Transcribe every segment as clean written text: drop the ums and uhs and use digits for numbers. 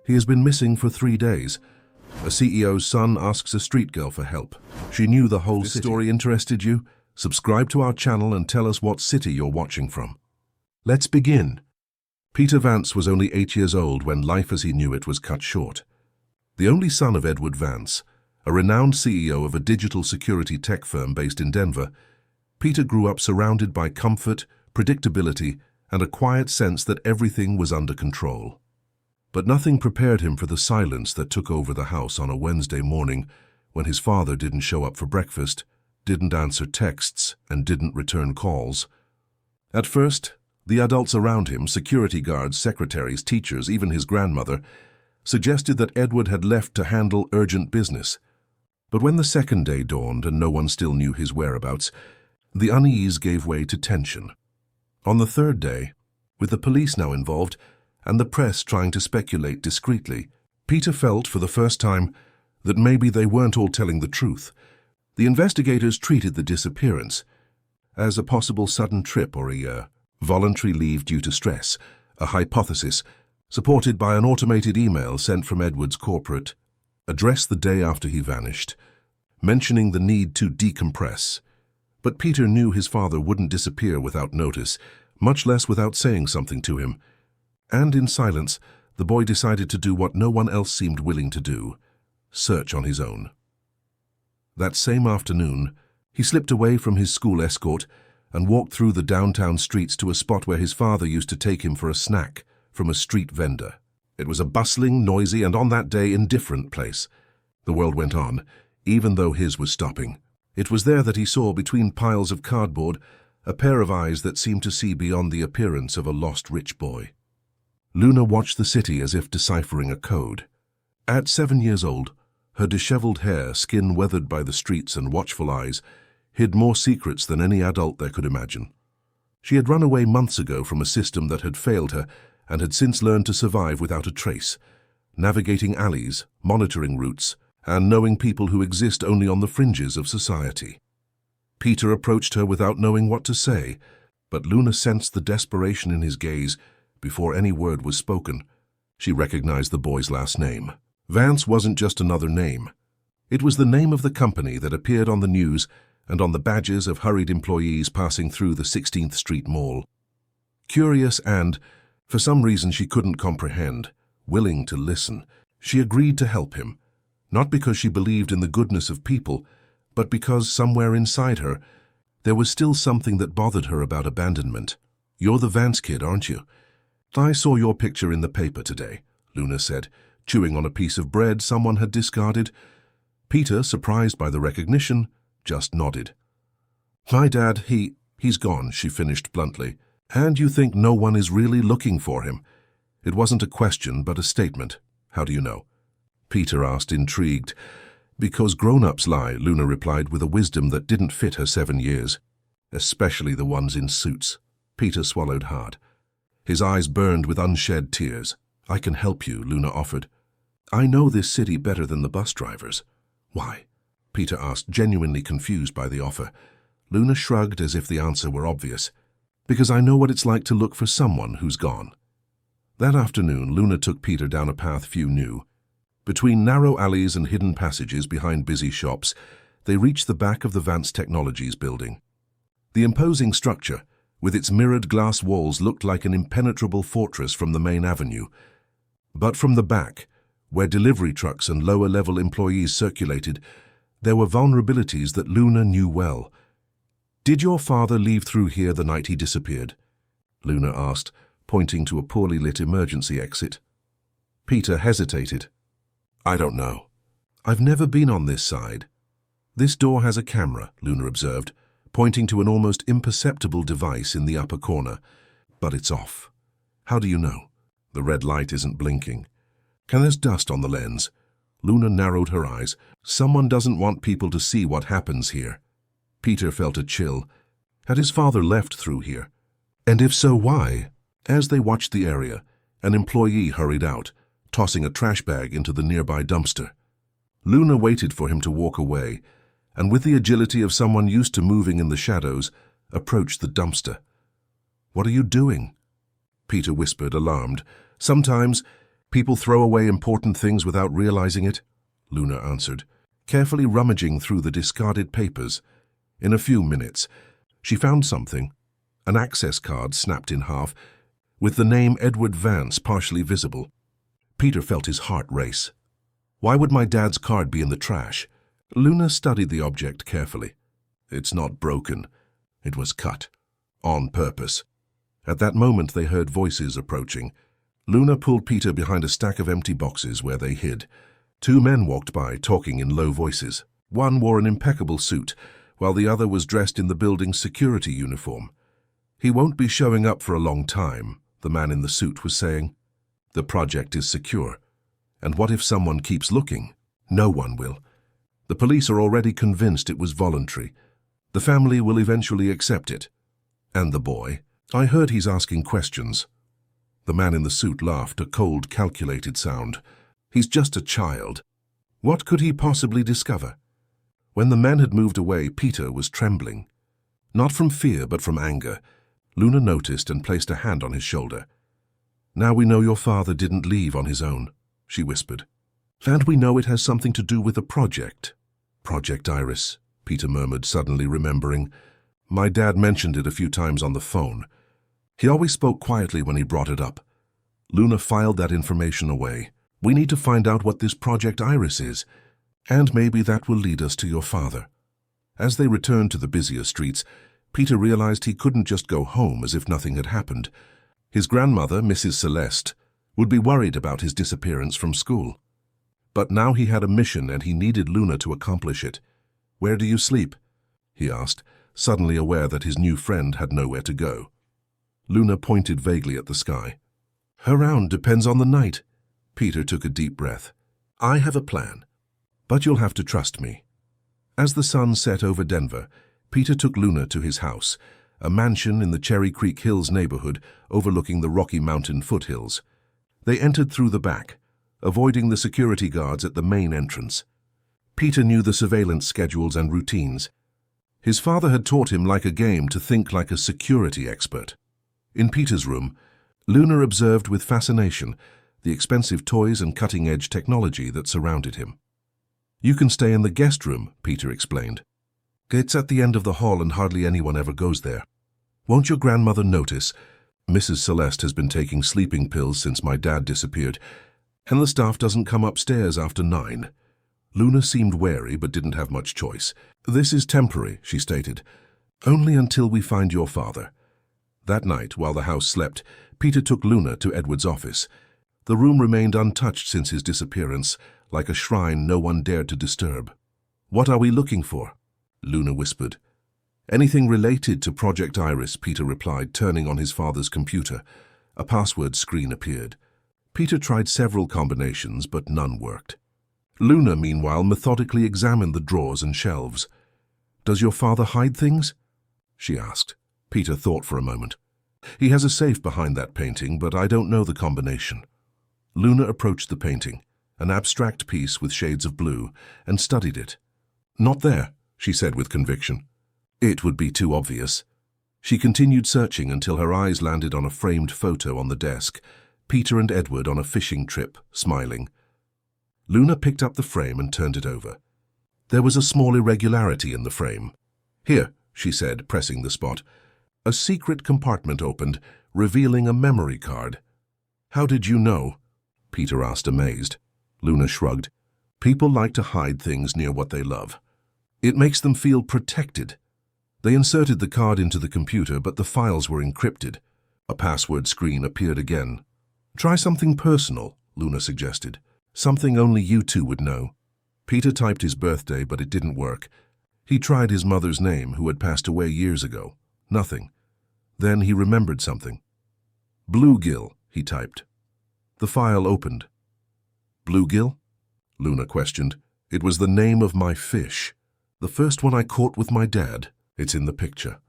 He has been missing for 3 days. A CEO's son asks a street girl for help. She knew the whole city. If this story interested you, subscribe to our channel and tell us what city you're watching from. Let's begin. Peter Vance was only 8 years old when life as he knew it was cut short. The only son of Edward Vance, a renowned CEO of a digital security tech firm based in Denver, Peter grew up surrounded by comfort, predictability, and a quiet sense that everything was under control. But nothing prepared him for the silence that took over the house on a Wednesday morning when his father didn't show up for breakfast, didn't answer texts, and didn't return calls. At first, the adults around him, security guards, secretaries, teachers, even his grandmother, suggested that Edward had left to handle urgent business. But when the second day dawned and no one still knew his whereabouts, the unease gave way to tension. On the third day, with the police now involved and the press trying to speculate discreetly, Peter felt for the first time that maybe they weren't all telling the truth. The investigators treated the disappearance as a possible sudden trip or a voluntary leave due to stress, a hypothesis supported by an automated email sent from Edward's corporate address the day after he vanished, mentioning the need to decompress. But Peter knew his father wouldn't disappear without notice, much less without saying something to him. And in silence, the boy decided to do what no one else seemed willing to do: search on his own. That same afternoon, he slipped away from his school escort and walked through the downtown streets to a spot where his father used to take him for a snack from a street vendor. It was a bustling, noisy, and on that day indifferent place. The world went on, even though his was stopping. It was there that he saw, between piles of cardboard, a pair of eyes that seemed to see beyond the appearance of a lost rich boy. Luna watched the city as if deciphering a code. At 7 years old, her disheveled hair, skin weathered by the streets, and watchful eyes hid more secrets than any adult there could imagine. She had run away months ago from a system that had failed her and had since learned to survive without a trace, navigating alleys, monitoring routes, and knowing people who exist only on the fringes of society. Peter approached her without knowing what to say, but Luna sensed the desperation in his gaze before any word was spoken. She recognized the boy's last name. Vance wasn't just another name. It was the name of the company that appeared on the news and on the badges of hurried employees passing through the 16th Street Mall. Curious and, for some reason she couldn't comprehend, willing to listen, she agreed to help him, not because she believed in the goodness of people, but because somewhere inside her, there was still something that bothered her about abandonment. "You're the Vance kid, aren't you? I saw your picture in the paper today," Luna said, chewing on a piece of bread someone had discarded. Peter, surprised by the recognition, just nodded. "My dad, he's gone," she finished bluntly. "And you think no one is really looking for him?" It wasn't a question, but a statement. "How do you know?" Peter asked, intrigued. "Because grown-ups lie," Luna replied with a wisdom that didn't fit her 7 years. "Especially the ones in suits." Peter swallowed hard. His eyes burned with unshed tears. "I can help you," Luna offered. "I know this city better than the bus drivers." "Why?" Peter asked, genuinely confused by the offer. Luna shrugged as if the answer were obvious. "Because I know what it's like to look for someone who's gone." That afternoon, Luna took Peter down a path few knew. Between narrow alleys and hidden passages behind busy shops, they reached the back of the Vance Technologies building. The imposing structure, with its mirrored glass walls, looked like an impenetrable fortress from the main avenue. But from the back, where delivery trucks and lower-level employees circulated, there were vulnerabilities that Luna knew well. "Did your father leave through here the night he disappeared?" Luna asked, pointing to a poorly lit emergency exit. Peter hesitated. "I don't know. I've never been on this side." "This door has a camera," Luna observed, pointing to an almost imperceptible device in the upper corner. "But it's off." "How do you know?" "The red light isn't blinking." "Can there's dust on the lens?" Luna narrowed her eyes. "Someone doesn't want people to see what happens here." Peter felt a chill. Had his father left through here? And if so, why? As they watched the area, an employee hurried out, tossing a trash bag into the nearby dumpster. Luna waited for him to walk away, and with the agility of someone used to moving in the shadows, approached the dumpster. "What are you doing?" Peter whispered, alarmed. Sometimes People throw away important things without realizing it, Luna answered, carefully rummaging through the discarded papers. In a few minutes, she found something, an access card snapped in half, with the name Edward Vance partially visible. Peter felt his heart race. Why would my dad's card be in the trash? Luna studied the object carefully. It's not broken. It was cut. On purpose. At that moment they heard voices approaching. Luna pulled Peter behind a stack of empty boxes where they hid. Two men walked by, talking in low voices. One wore an impeccable suit, while the other was dressed in the building's security uniform. "He won't be showing up for a long time," the man in the suit was saying. "The project is secure. And what if someone keeps looking? No one will. The police are already convinced it was voluntary. The family will eventually accept it. And the boy? I heard he's asking questions." The man in the suit laughed, a cold, calculated sound. "He's just a child. What could he possibly discover?" When the men had moved away, Peter was trembling. Not from fear, but from anger. Luna noticed and placed a hand on his shoulder. "Now we know your father didn't leave on his own," she whispered. "And we know it has something to do with a project." "Project Iris," Peter murmured, suddenly remembering. "My dad mentioned it a few times on the phone. He always spoke quietly when he brought it up." Luna filed that information away. "We need to find out what this Project Iris is, and maybe that will lead us to your father." As they returned to the busier streets, Peter realized he couldn't just go home as if nothing had happened. His grandmother, Mrs. Celeste, would be worried about his disappearance from school. But now he had a mission and he needed Luna to accomplish it. "Where do you sleep?" he asked, suddenly aware that his new friend had nowhere to go. Luna pointed vaguely at the sky. "Around depends on the night." Peter took a deep breath. "I have a plan, but you'll have to trust me." As the sun set over Denver, Peter took Luna to his house, a mansion in the Cherry Creek Hills neighborhood overlooking the Rocky Mountain foothills. They entered through the back, avoiding the security guards at the main entrance. Peter knew the surveillance schedules and routines. His father had taught him like a game to think like a security expert. In Peter's room, Luna observed with fascination the expensive toys and cutting-edge technology that surrounded him. "You can stay in the guest room," Peter explained. "It's at the end of the hall and hardly anyone ever goes there. Won't your grandmother notice? Mrs. Celeste has been taking sleeping pills since my dad disappeared, and the staff doesn't come upstairs after 9. Luna seemed wary but didn't have much choice. "This is temporary," she stated. "Only until we find your father." That night, while the house slept, Peter took Luna to Edward's office. The room remained untouched since his disappearance, like a shrine no one dared to disturb. "What are we looking for?" Luna whispered. "Anything related to Project Iris," Peter replied, turning on his father's computer. A password screen appeared. Peter tried several combinations, but none worked. Luna, meanwhile, methodically examined the drawers and shelves. "Does your father hide things?" she asked. Peter thought for a moment. "He has a safe behind that painting, but I don't know the combination." Luna approached the painting, an abstract piece with shades of blue, and studied it. "Not there," she said with conviction. "It would be too obvious." She continued searching until her eyes landed on a framed photo on the desk, Peter and Edward on a fishing trip, smiling. Luna picked up the frame and turned it over. There was a small irregularity in the frame. "Here," she said, pressing the spot. A secret compartment opened, revealing a memory card. "How did you know?" Peter asked, amazed. Luna shrugged. "People like to hide things near what they love. It makes them feel protected." They inserted the card into the computer, but the files were encrypted. A password screen appeared again. "Try something personal," Luna suggested. "Something only you two would know." Peter typed his birthday, but it didn't work. He tried his mother's name, who had passed away years ago. Nothing. Then he remembered something. "Bluegill," he typed. The file opened. "Bluegill?" Luna questioned. "It was the name of my fish. The first one I caught with my dad. It's in the picture."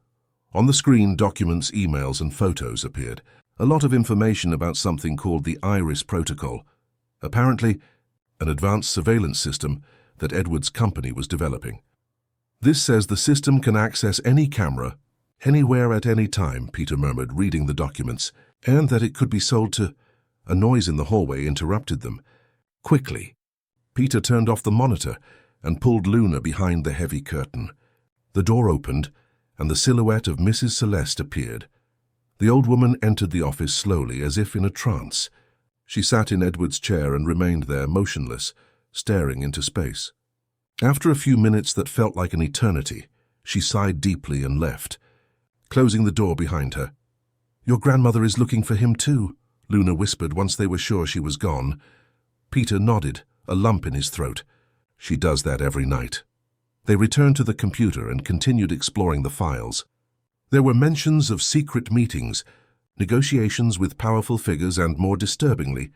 On the screen, documents, emails, and photos appeared. A lot of information about something called the Iris Protocol. Apparently, an advanced surveillance system that Edward's company was developing. "This says the system can access any camera, anywhere at any time," Peter murmured, reading the documents, "and that it could be sold to..." A noise in the hallway interrupted them. Quickly, Peter turned off the monitor and pulled Luna behind the heavy curtain. The door opened, and the silhouette of Mrs. Celeste appeared. The old woman entered the office slowly, as if in a trance. She sat in Edward's chair and remained there, motionless, staring into space. After a few minutes that felt like an eternity, she sighed deeply and left, closing the door behind her. "Your grandmother is looking for him too," Luna whispered once they were sure she was gone. Peter nodded, a lump in his throat. "She does that every night." They returned to the computer and continued exploring the files. There were mentions of secret meetings, negotiations with powerful figures, and, more disturbingly,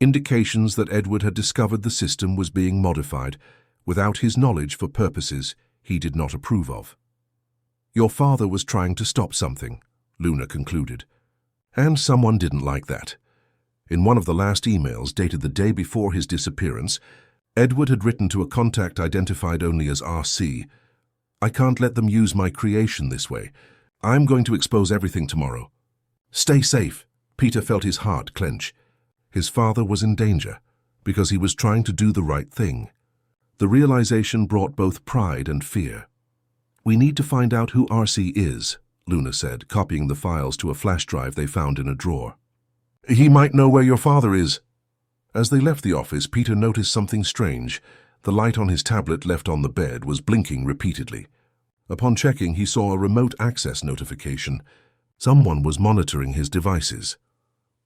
indications that Edward had discovered the system was being modified without his knowledge for purposes he did not approve of. "Your father was trying to stop something," Luna concluded. And someone didn't like that. In one of the last emails, dated the day before his disappearance, Edward had written to a contact identified only as RC, "I can't let them use my creation this way. I'm going to expose everything tomorrow. Stay safe." Peter felt his heart clench. His father was in danger because he was trying to do the right thing. The realization brought both pride and fear. "We need to find out who RC is," Luna said, copying the files to a flash drive they found in a drawer. "He might know where your father is." As they left the office, Peter noticed something strange. The light on his tablet left on the bed was blinking repeatedly. Upon checking, he saw a remote access notification. Someone was monitoring his devices.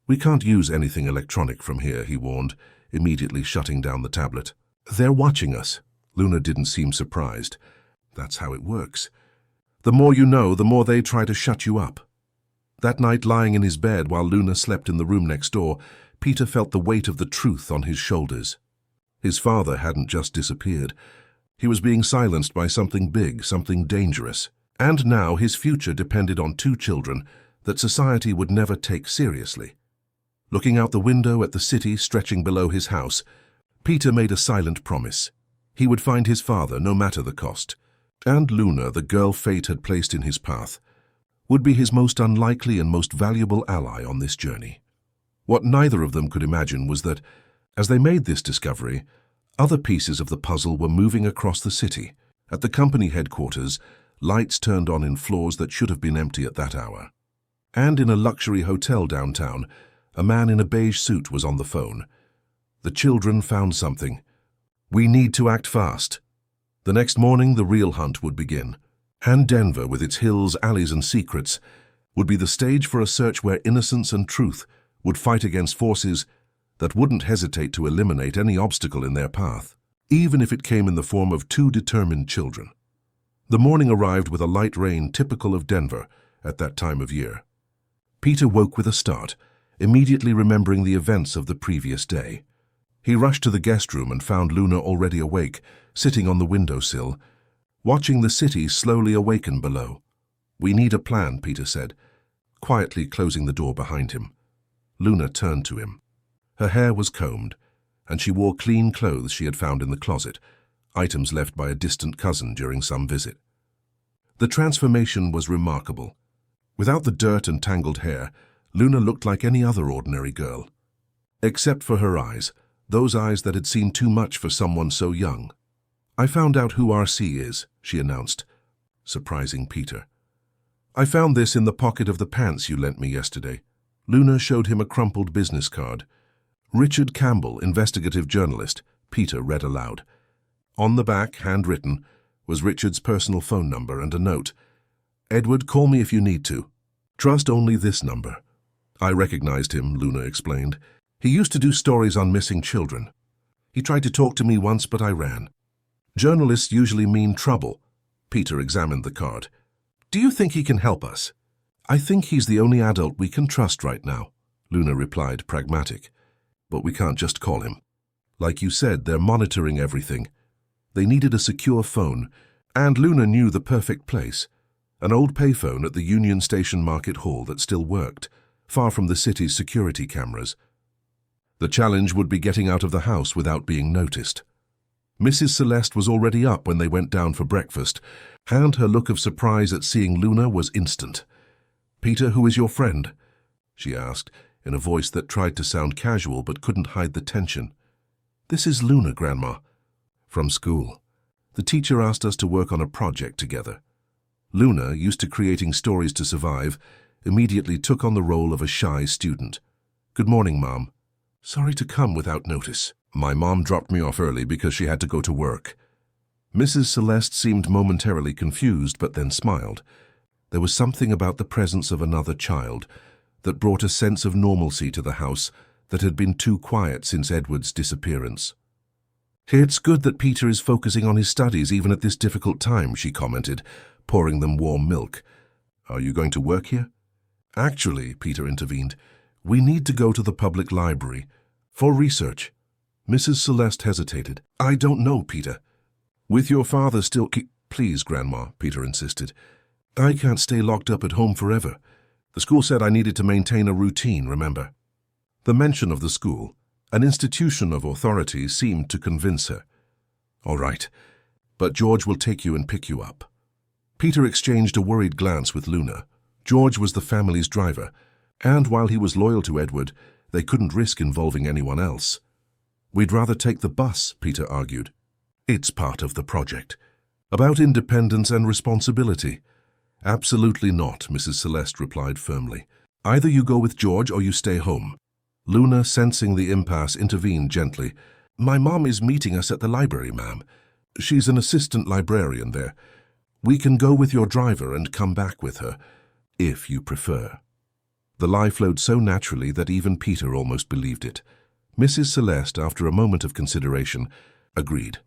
"We can't use anything electronic from here," he warned, immediately shutting down the tablet. "They're watching us." Luna didn't seem surprised. "That's how it works. The more you know, the more they try to shut you up." That night, lying in his bed while Luna slept in the room next door, Peter felt the weight of the truth on his shoulders. His father hadn't just disappeared. He was being silenced by something big, something dangerous. And now his future depended on two children that society would never take seriously. Looking out the window at the city stretching below his house, Peter made a silent promise. He would find his father no matter the cost. And Luna, the girl fate had placed in his path, would be his most unlikely and most valuable ally on this journey. What neither of them could imagine was that, as they made this discovery, other pieces of the puzzle were moving across the city. At the company headquarters, lights turned on in floors that should have been empty at that hour. And in a luxury hotel downtown, a man in a beige suit was on the phone. The children found something. "We need to act fast." The next morning, the real hunt would begin. And Denver, with its hills, alleys, and secrets, would be the stage for a search where innocence and truth would fight against forces that wouldn't hesitate to eliminate any obstacle in their path, even if it came in the form of two determined children. The morning arrived with a light rain typical of Denver at that time of year. Peter woke with a start, immediately remembering the events of the previous day. He rushed to the guest room and found Luna already awake, sitting on the windowsill, watching the city slowly awaken below. "We need a plan," Peter said, quietly closing the door behind him. Luna turned to him. Her hair was combed, and she wore clean clothes she had found in the closet, items left by a distant cousin during some visit. The transformation was remarkable. Without the dirt and tangled hair, Luna looked like any other ordinary girl. Except for her eyes, those eyes that had seen too much for someone so young. "I found out who RC is," she announced, surprising Peter. "I found this in the pocket of the pants you lent me yesterday." Luna showed him a crumpled business card. "Richard Campbell, investigative journalist," Peter read aloud. On the back, handwritten, was Richard's personal phone number and a note. "Edward, call me if you need to. Trust only this number." "I recognized him," Luna explained. "He used to do stories on missing children. He tried to talk to me once, but I ran." "Journalists usually mean trouble." Peter examined the card. "Do you think he can help us?" "I think he's the only adult we can trust right now," Luna replied, pragmatic. "But we can't just call him. Like you said, they're monitoring everything. They needed a secure phone, and Luna knew the perfect place. An old payphone at the Union Station Market Hall that still worked, far from the city's security cameras. The challenge would be getting out of the house without being noticed. Mrs. Celeste was already up when they went down for breakfast, and her look of surprise at seeing Luna was instant. "Peter, who is your friend?" she asked, in a voice that tried to sound casual but couldn't hide the tension. "This is Luna, Grandma." "From school. The teacher asked us to work on a project together." Luna, used to creating stories to survive, immediately took on the role of a shy student. "Good morning, Mom." "Sorry to come without notice. My mom dropped me off early because she had to go to work." Mrs. Celeste seemed momentarily confused, but then smiled. There was something about the presence of another child that brought a sense of normalcy to the house that had been too quiet since Edward's disappearance. "It's good that Peter is focusing on his studies even at this difficult time," she commented, pouring them warm milk. "Are you going to work here?" "Actually," Peter intervened, "we need to go to the public library for research." Mrs. Celeste hesitated. "I don't know, Peter." "With your father still Please, Grandma," Peter insisted. "I can't stay locked up at home forever. The school said I needed to maintain a routine, remember?" The mention of the school, an institution of authority, seemed to convince her. "All right, but George will take you and pick you up." Peter exchanged a worried glance with Luna. George was the family's driver, and while he was loyal to Edward, they couldn't risk involving anyone else. "We'd rather take the bus," Peter argued. "It's part of the project. About independence and responsibility." "Absolutely not," Mrs. Celeste replied firmly. "Either you go with George or you stay home." Luna, sensing the impasse, intervened gently. "My mom is meeting us at the library, ma'am. She's an assistant librarian there. We can go with your driver and come back with her, if you prefer." The lie flowed so naturally that even Peter almost believed it. Mrs. Celeste, after a moment of consideration, agreed.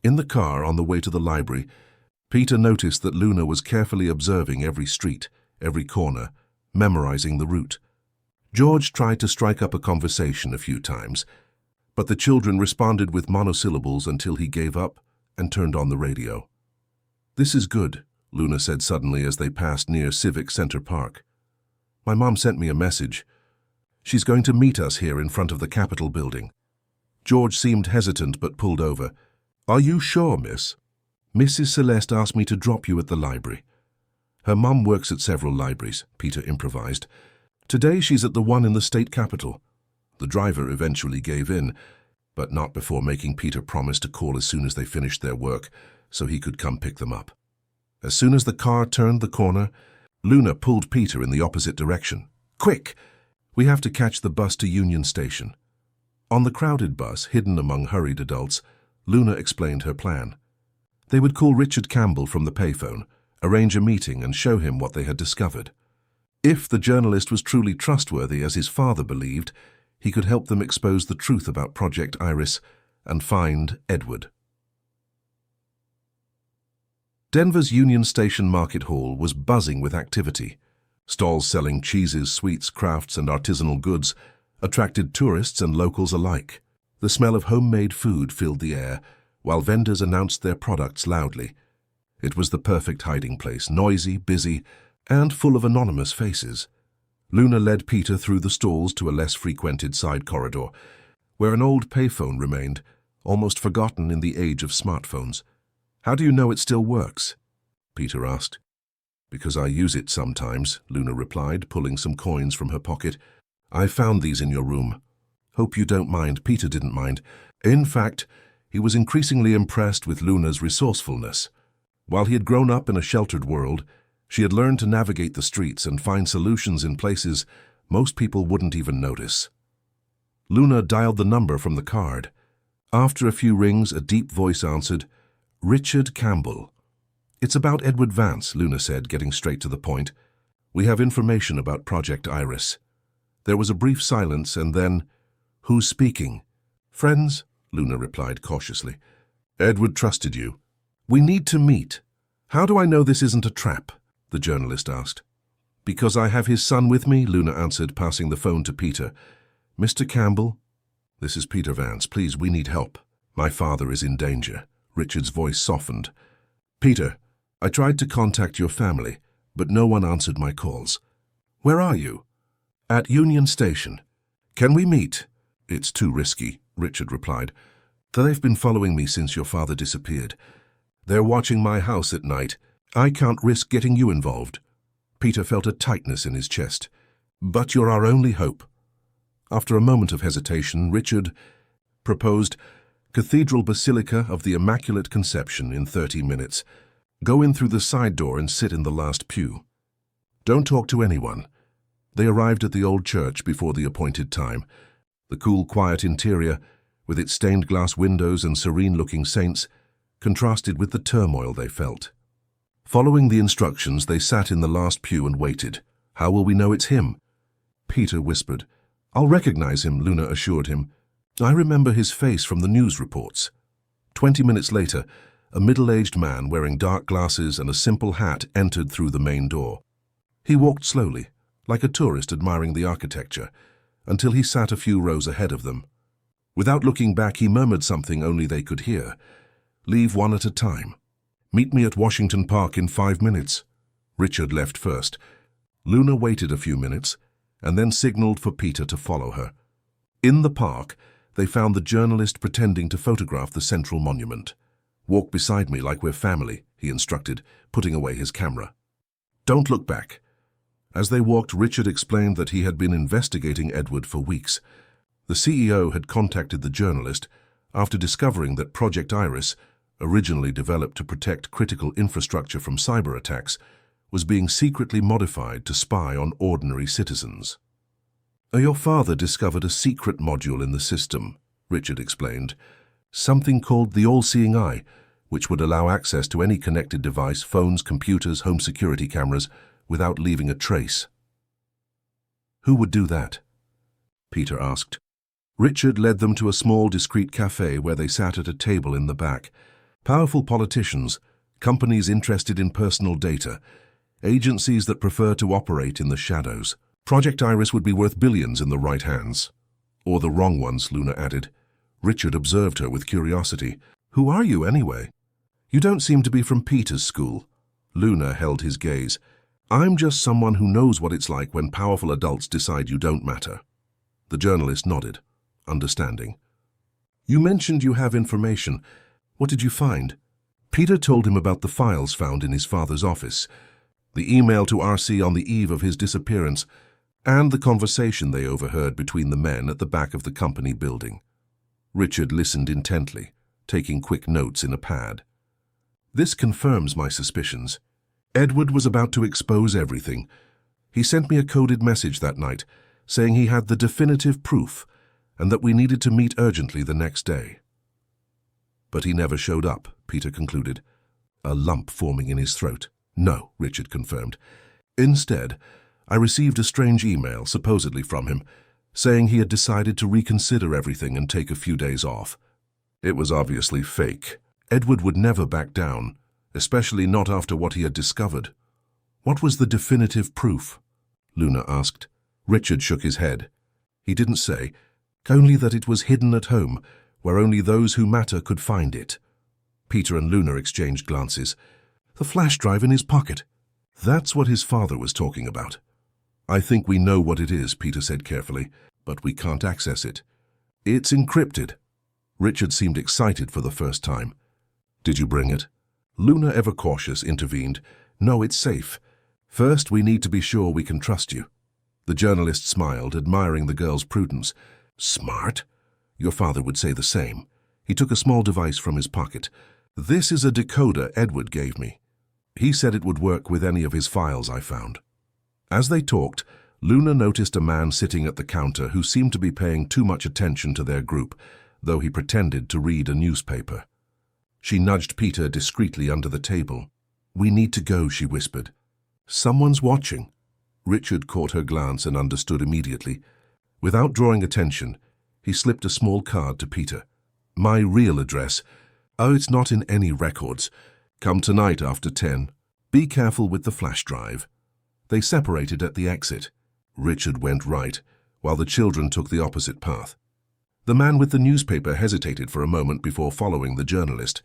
In the car on the way to the library, Peter noticed that Luna was carefully observing every street, every corner, memorizing the route. George tried to strike up a conversation a few times, but the children responded with monosyllables until he gave up and turned on the radio. "This is good," Luna said suddenly as they passed near Civic Center Park. "My mom sent me a message. She's going to meet us here in front of the Capitol building." George seemed hesitant but pulled over. "Are you sure, miss?" "Mrs. Celeste asked me to drop you at the library." "Her mum works at several libraries," Peter improvised. "Today she's at the one in the state capitol." The driver eventually gave in, but not before making Peter promise to call as soon as they finished their work, so he could come pick them up. As soon as the car turned the corner, Luna pulled Peter in the opposite direction. "Quick! We have to catch the bus to Union Station." On the crowded bus, hidden among hurried adults, Luna explained her plan. They would call Richard Campbell from the payphone, arrange a meeting and show him what they had discovered. If the journalist was truly trustworthy, as his father believed, he could help them expose the truth about Project Iris and find Edward. Denver's Union Station Market Hall was buzzing with activity. Stalls selling cheeses, sweets, crafts, and artisanal goods attracted tourists and locals alike. The smell of homemade food filled the air, while vendors announced their products loudly. It was the perfect hiding place, noisy, busy, and full of anonymous faces. Luna led Peter through the stalls to a less frequented side corridor, where an old payphone remained, almost forgotten in the age of smartphones. "How do you know it still works?" Peter asked. "Because I use it sometimes," Luna replied, pulling some coins from her pocket. "I found these in your room." "Hope you don't mind." Peter didn't mind. In fact, he was increasingly impressed with Luna's resourcefulness. While he had grown up in a sheltered world, she had learned to navigate the streets and find solutions in places most people wouldn't even notice. Luna dialed the number from the card. After a few rings, a deep voice answered, "Richard Campbell." "It's about Edward Vance," Luna said, getting straight to the point. "We have information about Project Iris." There was a brief silence, and then, "Who's speaking?" "Friends," Luna replied cautiously. "Edward trusted you." "We need to meet." "How do I know this isn't a trap?" the journalist asked. "Because I have his son with me," Luna answered, passing the phone to Peter. "Mr. Campbell?" "This is Peter Vance. Please, we need help. My father is in danger." Richard's voice softened. "Peter, I tried to contact your family, but no one answered my calls." "Where are you?" "At Union Station." "Can we meet?" "It's too risky," Richard replied. "They've been following me since your father disappeared. They're watching my house at night. I can't risk getting you involved." Peter felt a tightness in his chest. "But you're our only hope." After a moment of hesitation, Richard proposed Cathedral Basilica of the Immaculate Conception in 30 minutes. Go in through the side door and sit in the last pew. Don't talk to anyone. They arrived at the old church before the appointed time. The cool, quiet interior, with its stained glass windows and serene-looking saints, contrasted with the turmoil they felt. Following the instructions, they sat in the last pew and waited. How will we know it's him? Peter whispered. I'll recognize him, Luna assured him. I remember his face from the news reports. 20 minutes later, a middle-aged man wearing dark glasses and a simple hat entered through the main door. He walked slowly, like a tourist admiring the architecture, until he sat a few rows ahead of them. Without looking back, he murmured something only they could hear. Leave one at a time. Meet me at Washington Park in 5 minutes. Richard left first. Luna waited a few minutes, and then signaled for Peter to follow her. In the park, they found the journalist pretending to photograph the central monument. Walk beside me like we're family, he instructed, putting away his camera. Don't look back. As they walked, Richard explained that he had been investigating Edward for weeks. The CEO had contacted the journalist after discovering that Project Iris, originally developed to protect critical infrastructure from cyber attacks, was being secretly modified to spy on ordinary citizens. Your father discovered a secret module in the system, Richard explained, something called the All-Seeing Eye, which would allow access to any connected device, phones, computers, home security cameras, without leaving a trace. Who would do that? Peter asked. Richard led them to a small, discreet cafe where they sat at a table in the back. Powerful politicians, companies interested in personal data, agencies that prefer to operate in the shadows. Project Iris would be worth billions in the right hands. Or the wrong ones, Luna added. Richard observed her with curiosity. Who are you, anyway? You don't seem to be from Peter's school. Luna held his gaze. I'm just someone who knows what it's like when powerful adults decide you don't matter. The journalist nodded, understanding. You mentioned you have information. What did you find? Peter told him about the files found in his father's office, the email to RC on the eve of his disappearance, and the conversation they overheard between the men at the back of the company building. Richard listened intently, taking quick notes in a pad. This confirms my suspicions. Edward was about to expose everything. He sent me a coded message that night, saying he had the definitive proof and that we needed to meet urgently the next day. But he never showed up, Peter concluded, a lump forming in his throat. No, Richard confirmed. Instead, I received a strange email, supposedly from him, saying he had decided to reconsider everything and take a few days off. It was obviously fake. Edward would never back down, especially not after what he had discovered. What was the definitive proof? Luna asked. Richard shook his head. He didn't say, only that it was hidden at home, where only those who matter could find it. Peter and Luna exchanged glances. The flash drive in his pocket. That's what his father was talking about. I think we know what it is, Peter said carefully, but we can't access it. It's encrypted. Richard seemed excited for the first time. Did you bring it? Luna, ever cautious, intervened. No, it's safe. First, we need to be sure we can trust you. The journalist smiled, admiring the girl's prudence. Smart? Your father would say the same. He took a small device from his pocket. This is a decoder Edward gave me. He said it would work with any of his files I found. As they talked, Luna noticed a man sitting at the counter who seemed to be paying too much attention to their group, though he pretended to read a newspaper. She nudged Peter discreetly under the table. We need to go, she whispered. Someone's watching. Richard caught her glance and understood immediately. Without drawing attention, he slipped a small card to Peter. My real address. Oh, it's not in any records. Come tonight after 10. Be careful with the flash drive. They separated at the exit. Richard went right, while the children took the opposite path. The man with the newspaper hesitated for a moment before following the journalist.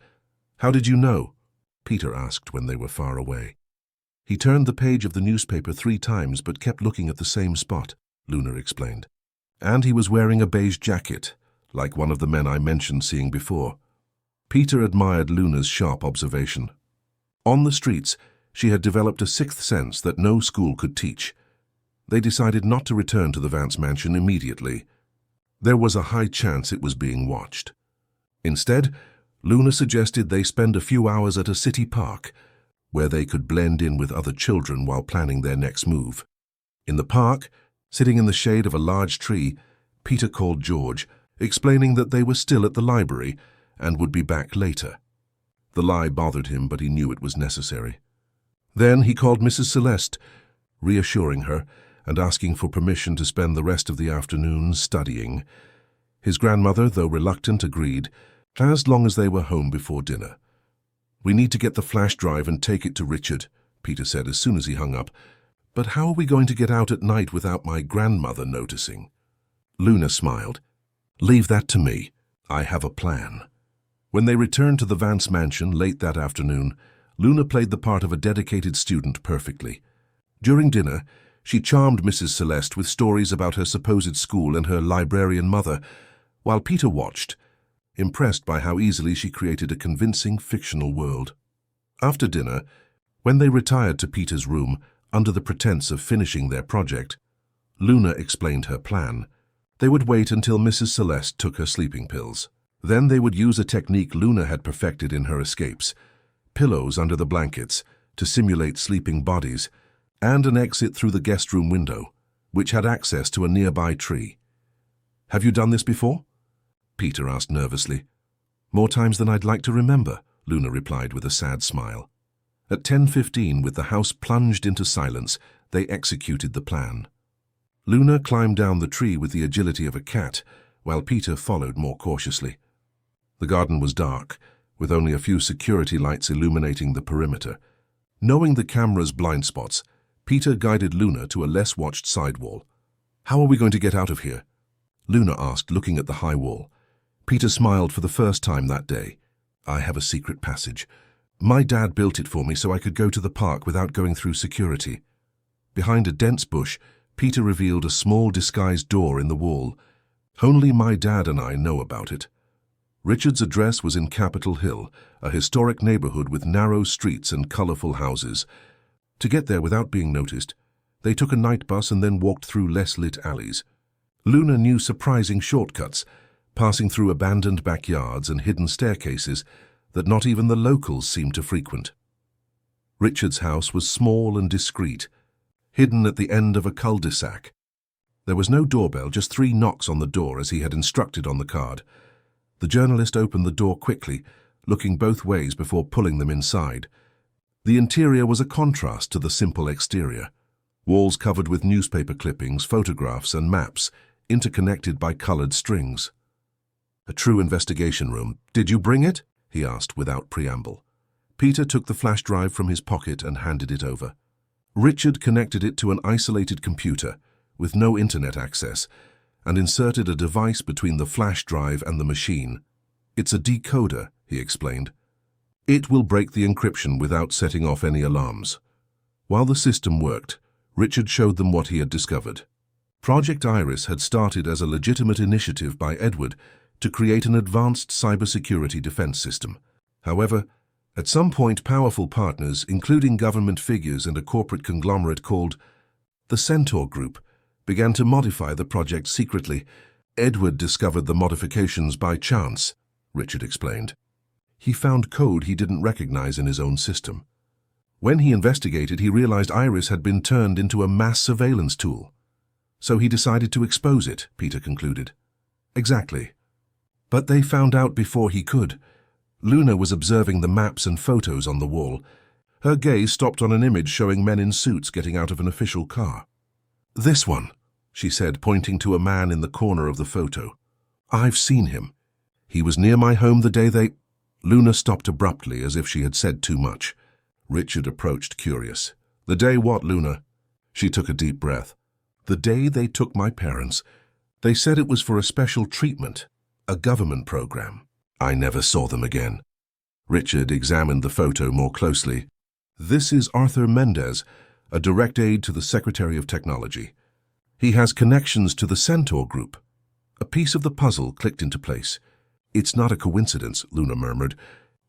How did you know? Peter asked when they were far away. He turned the page of the newspaper 3 times but kept looking at the same spot, Luna explained. And he was wearing a beige jacket, like one of the men I mentioned seeing before. Peter admired Luna's sharp observation. On the streets, she had developed a 6th sense that no school could teach. They decided not to return to the Vance mansion immediately, There was a high chance it was being watched. Instead, Luna suggested they spend a few hours at a city park, where they could blend in with other children while planning their next move. In the park, sitting in the shade of a large tree, Peter called George, explaining that they were still at the library and would be back later. The lie bothered him, but he knew it was necessary. Then he called Mrs. Celeste, reassuring her and asking for permission to spend the rest of the afternoon studying. His grandmother, though reluctant, agreed, as long as they were home before dinner. "We need to get the flash drive and take it to Richard," Peter said as soon as he hung up. "But how are we going to get out at night without my grandmother noticing?" Luna smiled. "Leave that to me. I have a plan." When they returned to the Vance mansion late that afternoon, Luna played the part of a dedicated student perfectly. During dinner, she charmed Mrs. Celeste with stories about her supposed school and her librarian mother, while Peter watched, impressed by how easily she created a convincing fictional world. After dinner, when they retired to Peter's room under the pretense of finishing their project, Luna explained her plan. They would wait until Mrs. Celeste took her sleeping pills. Then they would use a technique Luna had perfected in her escapes: pillows under the blankets to simulate sleeping bodies, and an exit through the guest room window, which had access to a nearby tree. "Have you done this before?" Peter asked nervously. "More times than I'd like to remember," Luna replied with a sad smile. At 10:15, with the house plunged into silence, they executed the plan. Luna climbed down the tree with the agility of a cat, while Peter followed more cautiously. The garden was dark, with only a few security lights illuminating the perimeter. Knowing the camera's blind spots, Peter guided Luna to a less-watched side wall. "How are we going to get out of here?" Luna asked, looking at the high wall. Peter smiled for the first time that day. "I have a secret passage. My dad built it for me so I could go to the park without going through security." Behind a dense bush, Peter revealed a small disguised door in the wall. "Only my dad and I know about it." Richard's address was in Capitol Hill, a historic neighborhood with narrow streets and colorful houses. To get there without being noticed, they took a night bus and then walked through less lit alleys. Luna knew surprising shortcuts, passing through abandoned backyards and hidden staircases that not even the locals seemed to frequent. Richard's house was small and discreet, hidden at the end of a cul-de-sac. There was no doorbell, just 3 knocks on the door as he had instructed on the card. The journalist opened the door quickly, looking both ways before pulling them inside. The interior was a contrast to the simple exterior. Walls covered with newspaper clippings, photographs, and maps, interconnected by colored strings. "A true investigation room. Did you bring it?" he asked without preamble. Peter took the flash drive from his pocket and handed it over. Richard connected it to an isolated computer, with no internet access, and inserted a device between the flash drive and the machine. "It's a decoder," he explained. "It will break the encryption without setting off any alarms." While the system worked, Richard showed them what he had discovered. Project Iris had started as a legitimate initiative by Edward to create an advanced cybersecurity defense system. However, at some point powerful partners, including government figures and a corporate conglomerate called the Centaur Group, began to modify the project secretly. "Edward discovered the modifications by chance," Richard explained. "He found code he didn't recognize in his own system. When he investigated, he realized Iris had been turned into a mass surveillance tool. So he decided to expose it," Peter concluded. "Exactly. But they found out before he could." Luna was observing the maps and photos on the wall. Her gaze stopped on an image showing men in suits getting out of an official car. "This one," she said, pointing to a man in the corner of the photo. "I've seen him. He was near my home the day they—" Luna stopped abruptly as if she had said too much. Richard approached, curious. "The day what, Luna?" She took a deep breath. "The day they took my parents. They said it was for a special treatment, a government program. I never saw them again." Richard examined the photo more closely. "This is Arthur Mendez, a direct aide to the Secretary of Technology. He has connections to the Centaur Group." A piece of the puzzle clicked into place. "It's not a coincidence," Luna murmured.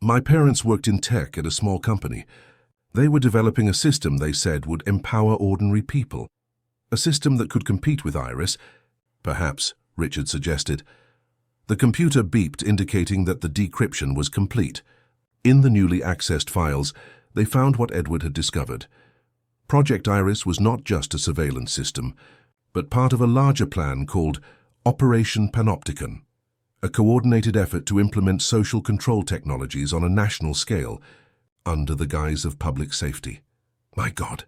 "My parents worked in tech at a small company. They were developing a system they said would empower ordinary people. A system that could compete with Iris." "Perhaps," Richard suggested. The computer beeped, indicating that the decryption was complete. In the newly accessed files, they found what Edward had discovered. Project Iris was not just a surveillance system, but part of a larger plan called Operation Panopticon, a coordinated effort to implement social control technologies on a national scale, under the guise of public safety. My God,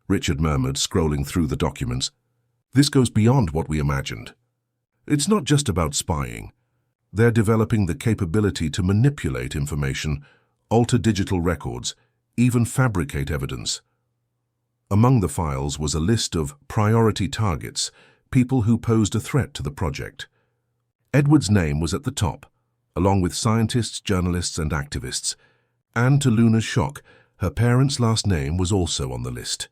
Richard murmured, scrolling through the documents. This goes beyond what we imagined. It's not just about spying. They're developing the capability to manipulate information, alter digital records, even fabricate evidence. Among the files was a list of priority targets, people who posed a threat to the project. Edward's name was at the top, along with scientists, journalists, and activists. And to Luna's shock, her parents' last name was also on the list.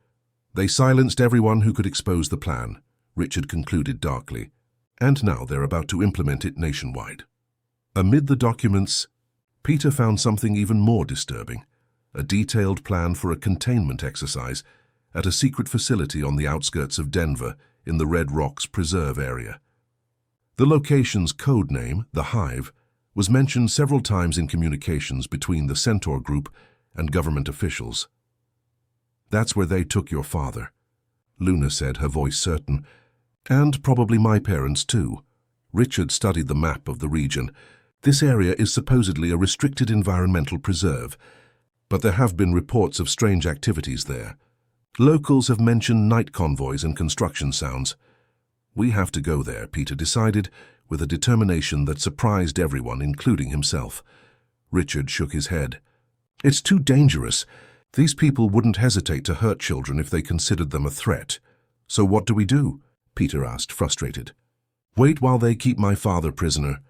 They silenced everyone who could expose the plan, Richard concluded darkly, and now they're about to implement it nationwide. Amid the documents, Peter found something even more disturbing, a detailed plan for a containment exercise at a secret facility on the outskirts of Denver in the Red Rocks Preserve area. The location's code name, the Hive, was mentioned several times in communications between the Centaur Group and government officials. That's where they took your father, Luna said, her voice certain, and probably my parents too. Richard studied the map of the region. This area is supposedly a restricted environmental preserve, but there have been reports of strange activities there. Locals have mentioned night convoys and construction sounds. We have to go there, Peter decided, with a determination that surprised everyone, including himself. Richard shook his head. It's too dangerous. These people wouldn't hesitate to hurt children if they considered them a threat. So what do we do? Peter asked, frustrated. Wait while they keep my father prisoner.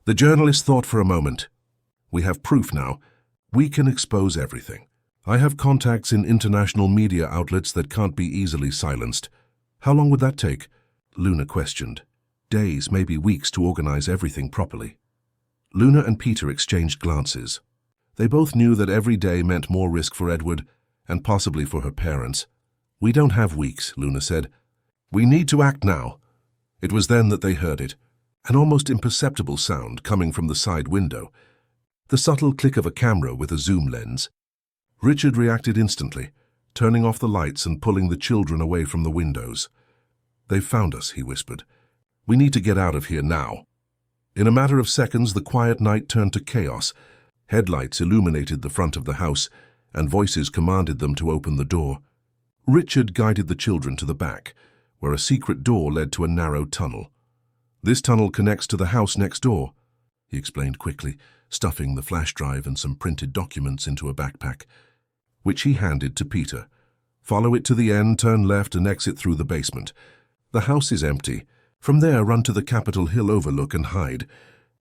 The journalist thought for a moment. We have proof now. We can expose everything. I have contacts in international media outlets that can't be easily silenced. How long would that take? Luna questioned. Days, maybe weeks, to organize everything properly. Luna and Peter exchanged glances. They both knew that every day meant more risk for Edward, and possibly for her parents. We don't have weeks, Luna said. We need to act now. It was then that they heard it, an almost imperceptible sound coming from the side window, the subtle click of a camera with a zoom lens. Richard reacted instantly, turning off the lights and pulling the children away from the windows. They've found us, he whispered. We need to get out of here now. In a matter of seconds, the quiet night turned to chaos. Headlights illuminated the front of the house, and voices commanded them to open the door. Richard guided the children to the back, where a secret door led to a narrow tunnel. This tunnel connects to the house next door, he explained quickly, stuffing the flash drive and some printed documents into a backpack, which he handed to Peter. Follow it to the end, turn left and exit through the basement. The house is empty. From there, run to the Capitol Hill overlook and hide.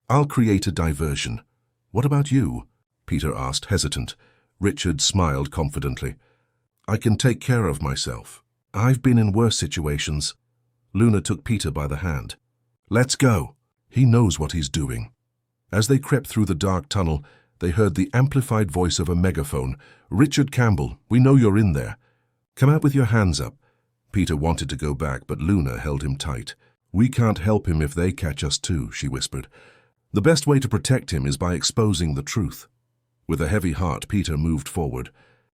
I'll create a diversion. What about you? Peter asked, hesitant. Richard smiled confidently. I can take care of myself. I've been in worse situations. Luna took Peter by the hand. Let's go. He knows what he's doing. As they crept through the dark tunnel, they heard the amplified voice of a megaphone. Richard Campbell, we know you're in there. Come out with your hands up. Peter wanted to go back, but Luna held him tight. We can't help him if they catch us too, she whispered. The best way to protect him is by exposing the truth. With a heavy heart, Peter moved forward.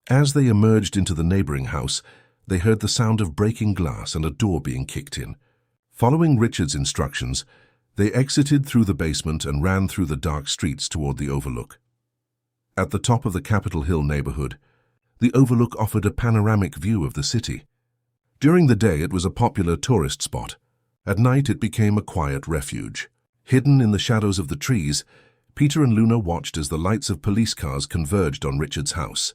As they emerged into the neighboring house, they heard the sound of breaking glass and a door being kicked in. Following Richard's instructions, they exited through the basement and ran through the dark streets toward the overlook. At the top of the Capitol Hill neighborhood, the overlook offered a panoramic view of the city. During the day, it was a popular tourist spot. At night, it became a quiet refuge. Hidden in the shadows of the trees, Peter and Luna watched as the lights of police cars converged on Richard's house.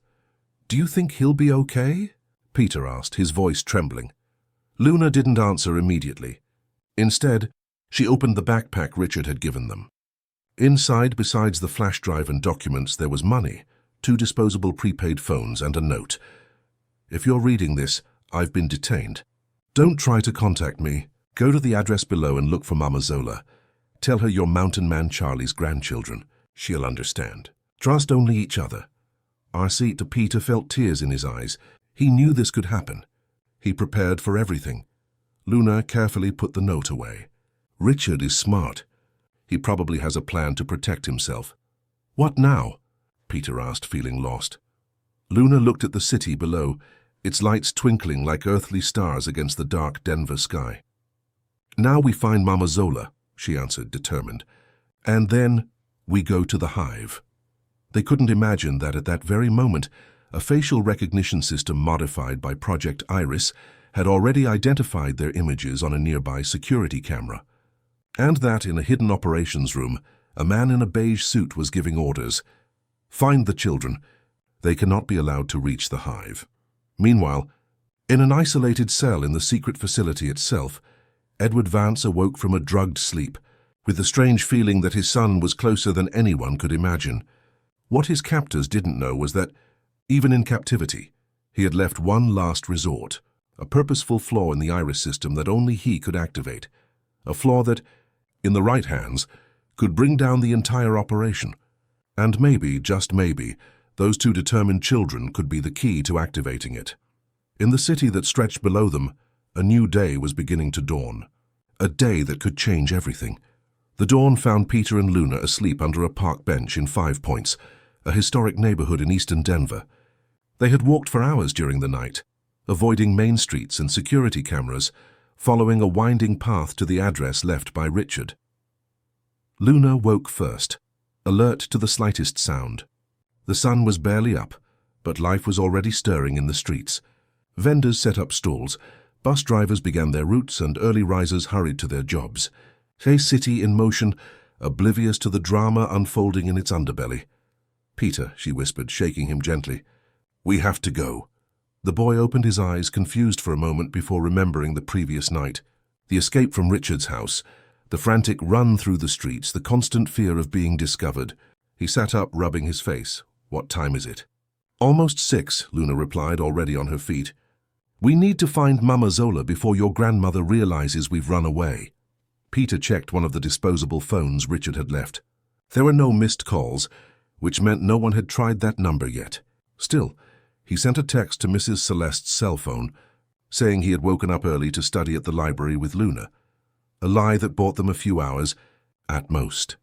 Do you think he'll be okay? Peter asked, his voice trembling. Luna didn't answer immediately. Instead, she opened the backpack Richard had given them. Inside, besides the flash drive and documents, there was money, 2 disposable prepaid phones, and a note. If you're reading this, I've been detained. Don't try to contact me. Go to the address below and look for Mama Zola. Tell her you're Mountain Man Charlie's grandchildren. She'll understand. Trust only each other. R.C. to Peter felt tears in his eyes. He knew this could happen. He prepared for everything. Luna carefully put the note away. Richard is smart. He probably has a plan to protect himself. What now? Peter asked, feeling lost. Luna looked at the city below, its lights twinkling like earthly stars against the dark Denver sky. Now we find Mama Zola, she answered, determined. And then we go to the hive. They couldn't imagine that at that very moment, a facial recognition system modified by Project Iris had already identified their images on a nearby security camera. And that in a hidden operations room, a man in a beige suit was giving orders. Find the children. They cannot be allowed to reach the hive. Meanwhile, in an isolated cell in the secret facility itself, Edward Vance awoke from a drugged sleep, with the strange feeling that his son was closer than anyone could imagine. What his captors didn't know was that, even in captivity, he had left one last resort, a purposeful flaw in the Iris system that only he could activate, a flaw that, in the right hands, could bring down the entire operation. And maybe, just maybe, those two determined children could be the key to activating it. In the city that stretched below them, a new day was beginning to dawn. A day that could change everything. The dawn found Peter and Luna asleep under a park bench in Five Points, a historic neighborhood in eastern Denver. They had walked for hours during the night, avoiding main streets and security cameras, following a winding path to the address left by Richard. Luna woke first, alert to the slightest sound. The sun was barely up, but life was already stirring in the streets. Vendors set up stalls, bus drivers began their routes, and early risers hurried to their jobs. A city in motion, oblivious to the drama unfolding in its underbelly. "Peter," she whispered, shaking him gently. "We have to go." The boy opened his eyes, confused for a moment before remembering the previous night. The escape from Richard's house, the frantic run through the streets, the constant fear of being discovered. He sat up, rubbing his face. "What time is it?" "Almost 6, Luna replied, already on her feet. "We need to find Mama Zola before your grandmother realizes we've run away." Peter checked one of the disposable phones Richard had left. There were no missed calls, which meant no one had tried that number yet. Still, he sent a text to Mrs. Celeste's cell phone, saying he had woken up early to study at the library with Luna. A lie that bought them a few hours, at most.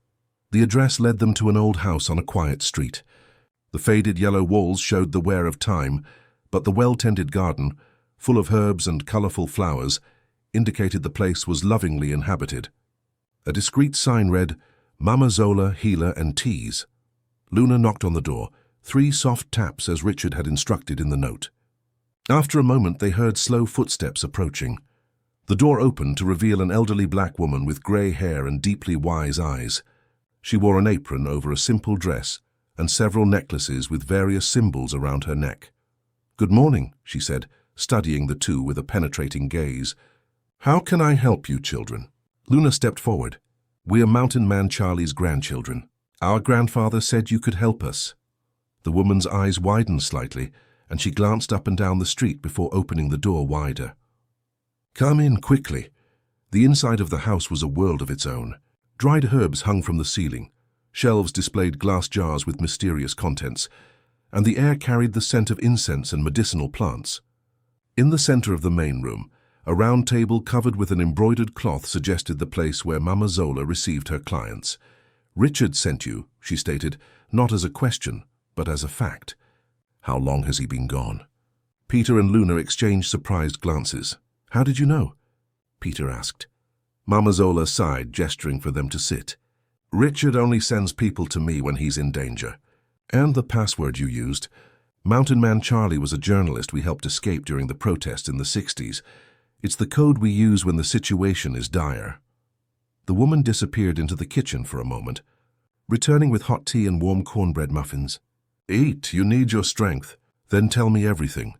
The address led them to an old house on a quiet street. The faded yellow walls showed the wear of time, but the well-tended garden, full of herbs and colorful flowers, indicated the place was lovingly inhabited. A discreet sign read, "Mama Zola, Healer and Teas." Luna knocked on the door, 3 soft taps as Richard had instructed in the note. After a moment they heard slow footsteps approaching. The door opened to reveal an elderly black woman with gray hair and deeply wise eyes. She wore an apron over a simple dress and several necklaces with various symbols around her neck. "Good morning," she said, studying the two with a penetrating gaze. "How can I help you, children?" Luna stepped forward. "We are Mountain Man Charlie's grandchildren. Our grandfather said you could help us." The woman's eyes widened slightly, and she glanced up and down the street before opening the door wider. "Come in quickly." The inside of the house was a world of its own. Dried herbs hung from the ceiling. Shelves displayed glass jars with mysterious contents, and the air carried the scent of incense and medicinal plants. In the center of the main room, a round table covered with an embroidered cloth suggested the place where Mama Zola received her clients. "Richard sent you," she stated, not as a question, but as a fact. "How long has he been gone?" Peter and Luna exchanged surprised glances. "How did you know?" Peter asked. Mama Zola sighed, gesturing for them to sit. "Richard only sends people to me when he's in danger. And the password you used. Mountain Man Charlie was a journalist we helped escape during the protest in the 60s. It's the code we use when the situation is dire." The woman disappeared into the kitchen for a moment, returning with hot tea and warm cornbread muffins. "Eat, you need your strength. Then tell me everything."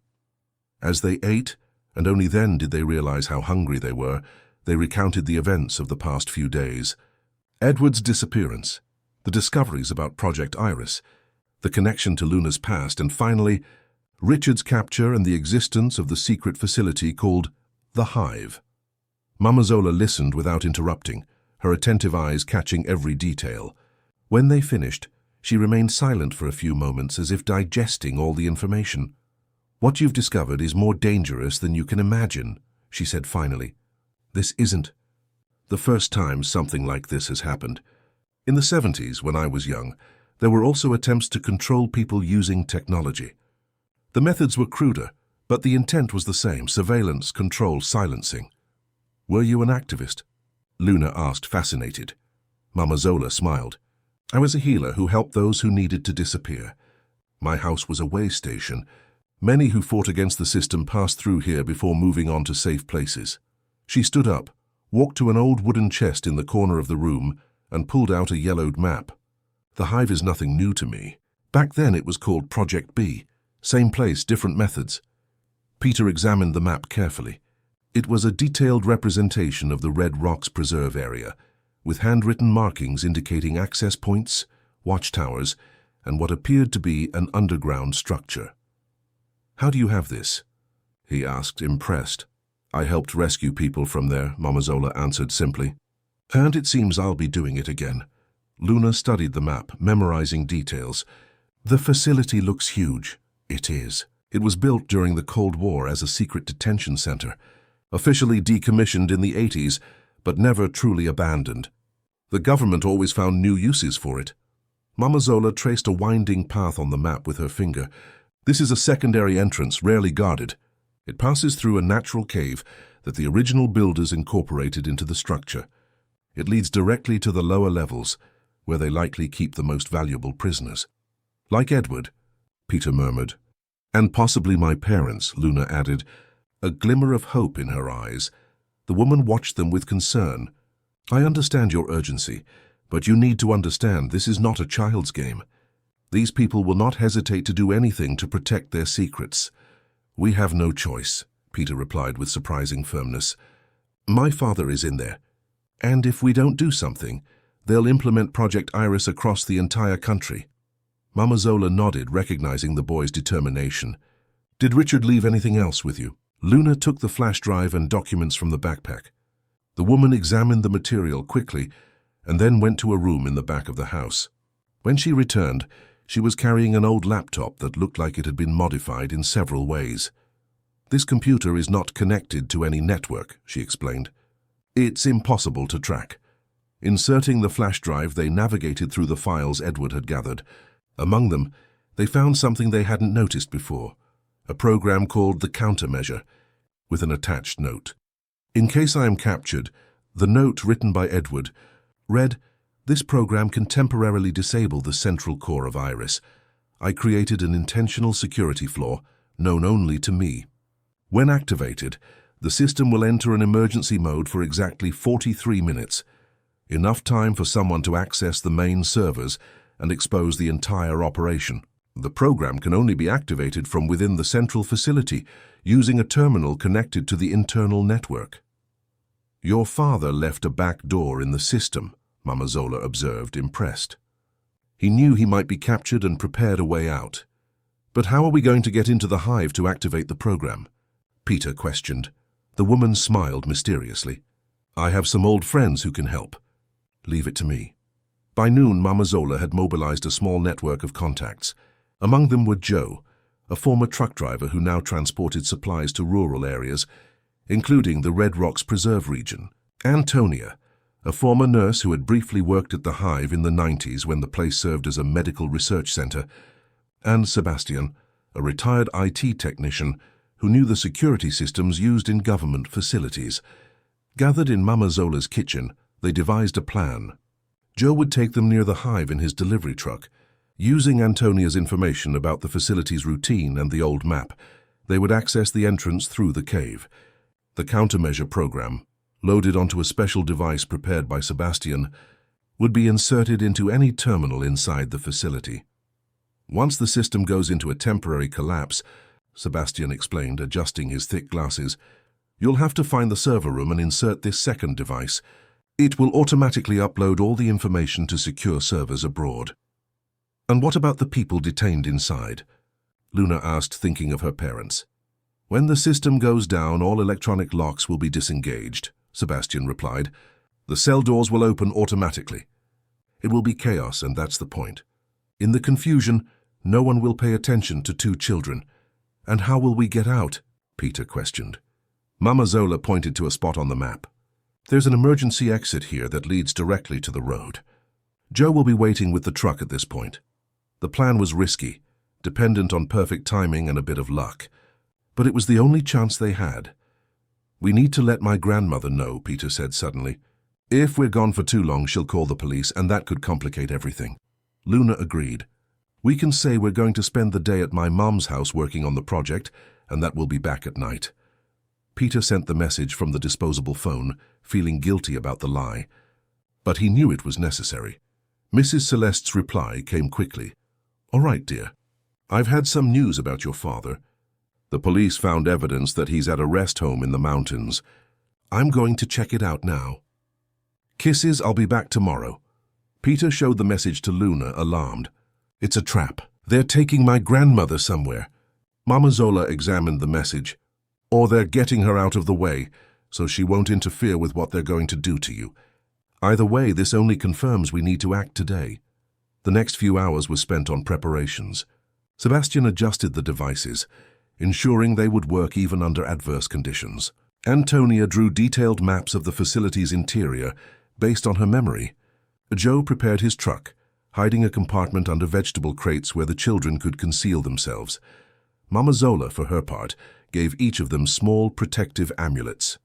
As they ate, and only then did they realize how hungry they were, they recounted the events of the past few days. Edward's disappearance, the discoveries about Project Iris, the connection to Luna's past, and finally, Richard's capture and the existence of the secret facility called the Hive. Mama Zola listened without interrupting, her attentive eyes catching every detail. When they finished, she remained silent for a few moments as if digesting all the information. "What you've discovered is more dangerous than you can imagine," she said finally. "This isn't." The first time something like this has happened. In the 70s, when I was young, there were also attempts to control people using technology. The methods were cruder, but the intent was the same: surveillance, control, silencing. Were you an activist? Luna asked, fascinated. Mama Zola smiled. I was a healer who helped those who needed to disappear. My house was a way station. Many who fought against the system passed through here before moving on to safe places. She stood up, walked to an old wooden chest in the corner of the room, and pulled out a yellowed map. The hive is nothing new to me. Back then it was called Project B. Same place, different methods. Peter examined the map carefully. It was a detailed representation of the Red Rocks Preserve area, with handwritten markings indicating access points, watchtowers, and what appeared to be an underground structure. How do you have this? He asked, impressed. I helped rescue people from there, Mama Zola answered simply. And it seems I'll be doing it again. Luna studied the map, memorizing details. The facility looks huge. It is. It was built during the Cold War as a secret detention center, officially decommissioned in the 80s, but never truly abandoned. The government always found new uses for it. Mama Zola traced a winding path on the map with her finger. This is a secondary entrance, rarely guarded. It passes through a natural cave that the original builders incorporated into the structure. It leads directly to the lower levels, where they likely keep the most valuable prisoners. Like Edward, Peter murmured. And possibly my parents, Luna added, a glimmer of hope in her eyes. The woman watched them with concern. I understand your urgency, but you need to understand this is not a child's game. These people will not hesitate to do anything to protect their secrets. We have no choice, Peter replied with surprising firmness. My father is in there, and if we don't do something, they'll implement Project Iris across the entire country. Mama Zola nodded, recognizing the boy's determination. Did Richard leave anything else with you? Luna took the flash drive and documents from the backpack. The woman examined the material quickly and then went to a room in the back of the house. When she returned, she was carrying an old laptop that looked like it had been modified in several ways. This computer is not connected to any network, she explained. It's impossible to track. Inserting the flash drive, they navigated through the files Edward had gathered. Among them, they found something they hadn't noticed before, a program called the Countermeasure, with an attached note. In case I am captured, the note written by Edward read, this program can temporarily disable the central core of Iris. I created an intentional security flaw, known only to me. When activated, the system will enter an emergency mode for exactly 43 minutes, enough time for someone to access the main servers and expose the entire operation. The program can only be activated from within the central facility, using a terminal connected to the internal network. Your father left a back door in the system, Mama Zola observed, impressed. He knew he might be captured and prepared a way out. But how are we going to get into the hive to activate the program? Peter questioned. The woman smiled mysteriously. I have some old friends who can help. Leave it to me. By noon, Mama Zola had mobilized a small network of contacts. Among them were Joe, a former truck driver who now transported supplies to rural areas, including the Red Rocks Preserve region; Antonia, a former nurse who had briefly worked at the hive in the 90s when the place served as a medical research center; and Sebastian, a retired IT technician who knew the security systems used in government facilities. Gathered in Mama Zola's kitchen, they devised a plan. Joe would take them near the hive in his delivery truck. Using Antonia's information about the facility's routine and the old map, they would access the entrance through the cave. The countermeasure program, loaded onto a special device prepared by Sebastian, would be inserted into any terminal inside the facility. Once the system goes into a temporary collapse, Sebastian explained, adjusting his thick glasses, you'll have to find the server room and insert this second device. It will automatically upload all the information to secure servers abroad. And what about the people detained inside? Luna asked, thinking of her parents. When the system goes down, all electronic locks will be disengaged, Sebastian replied. The cell doors will open automatically. It will be chaos, and that's the point. In the confusion, no one will pay attention to two children. And how will we get out? Peter questioned. Mama Zola pointed to a spot on the map. There's an emergency exit here that leads directly to the road. Joe will be waiting with the truck at this point. The plan was risky, dependent on perfect timing and a bit of luck. But it was the only chance they had. We need to let my grandmother know, Peter said suddenly. If we're gone for too long, she'll call the police, and that could complicate everything. Luna agreed. We can say we're going to spend the day at my mom's house working on the project, and that we'll be back at night. Peter sent the message from the disposable phone, feeling guilty about the lie. But he knew it was necessary. Mrs. Celeste's reply came quickly. All right, dear. I've had some news about your father. The police found evidence that he's at a rest home in the mountains. I'm going to check it out now. Kisses, I'll be back tomorrow. Peter showed the message to Luna, alarmed. It's a trap. They're taking my grandmother somewhere. Mama Zola examined the message. Or they're getting her out of the way, so she won't interfere with what they're going to do to you. Either way, this only confirms we need to act today. The next few hours were spent on preparations. Sebastian adjusted the devices, ensuring they would work even under adverse conditions. Antonia drew detailed maps of the facility's interior based on her memory. Joe prepared his truck, hiding a compartment under vegetable crates where the children could conceal themselves. Mama Zola, for her part, gave each of them small protective amulets.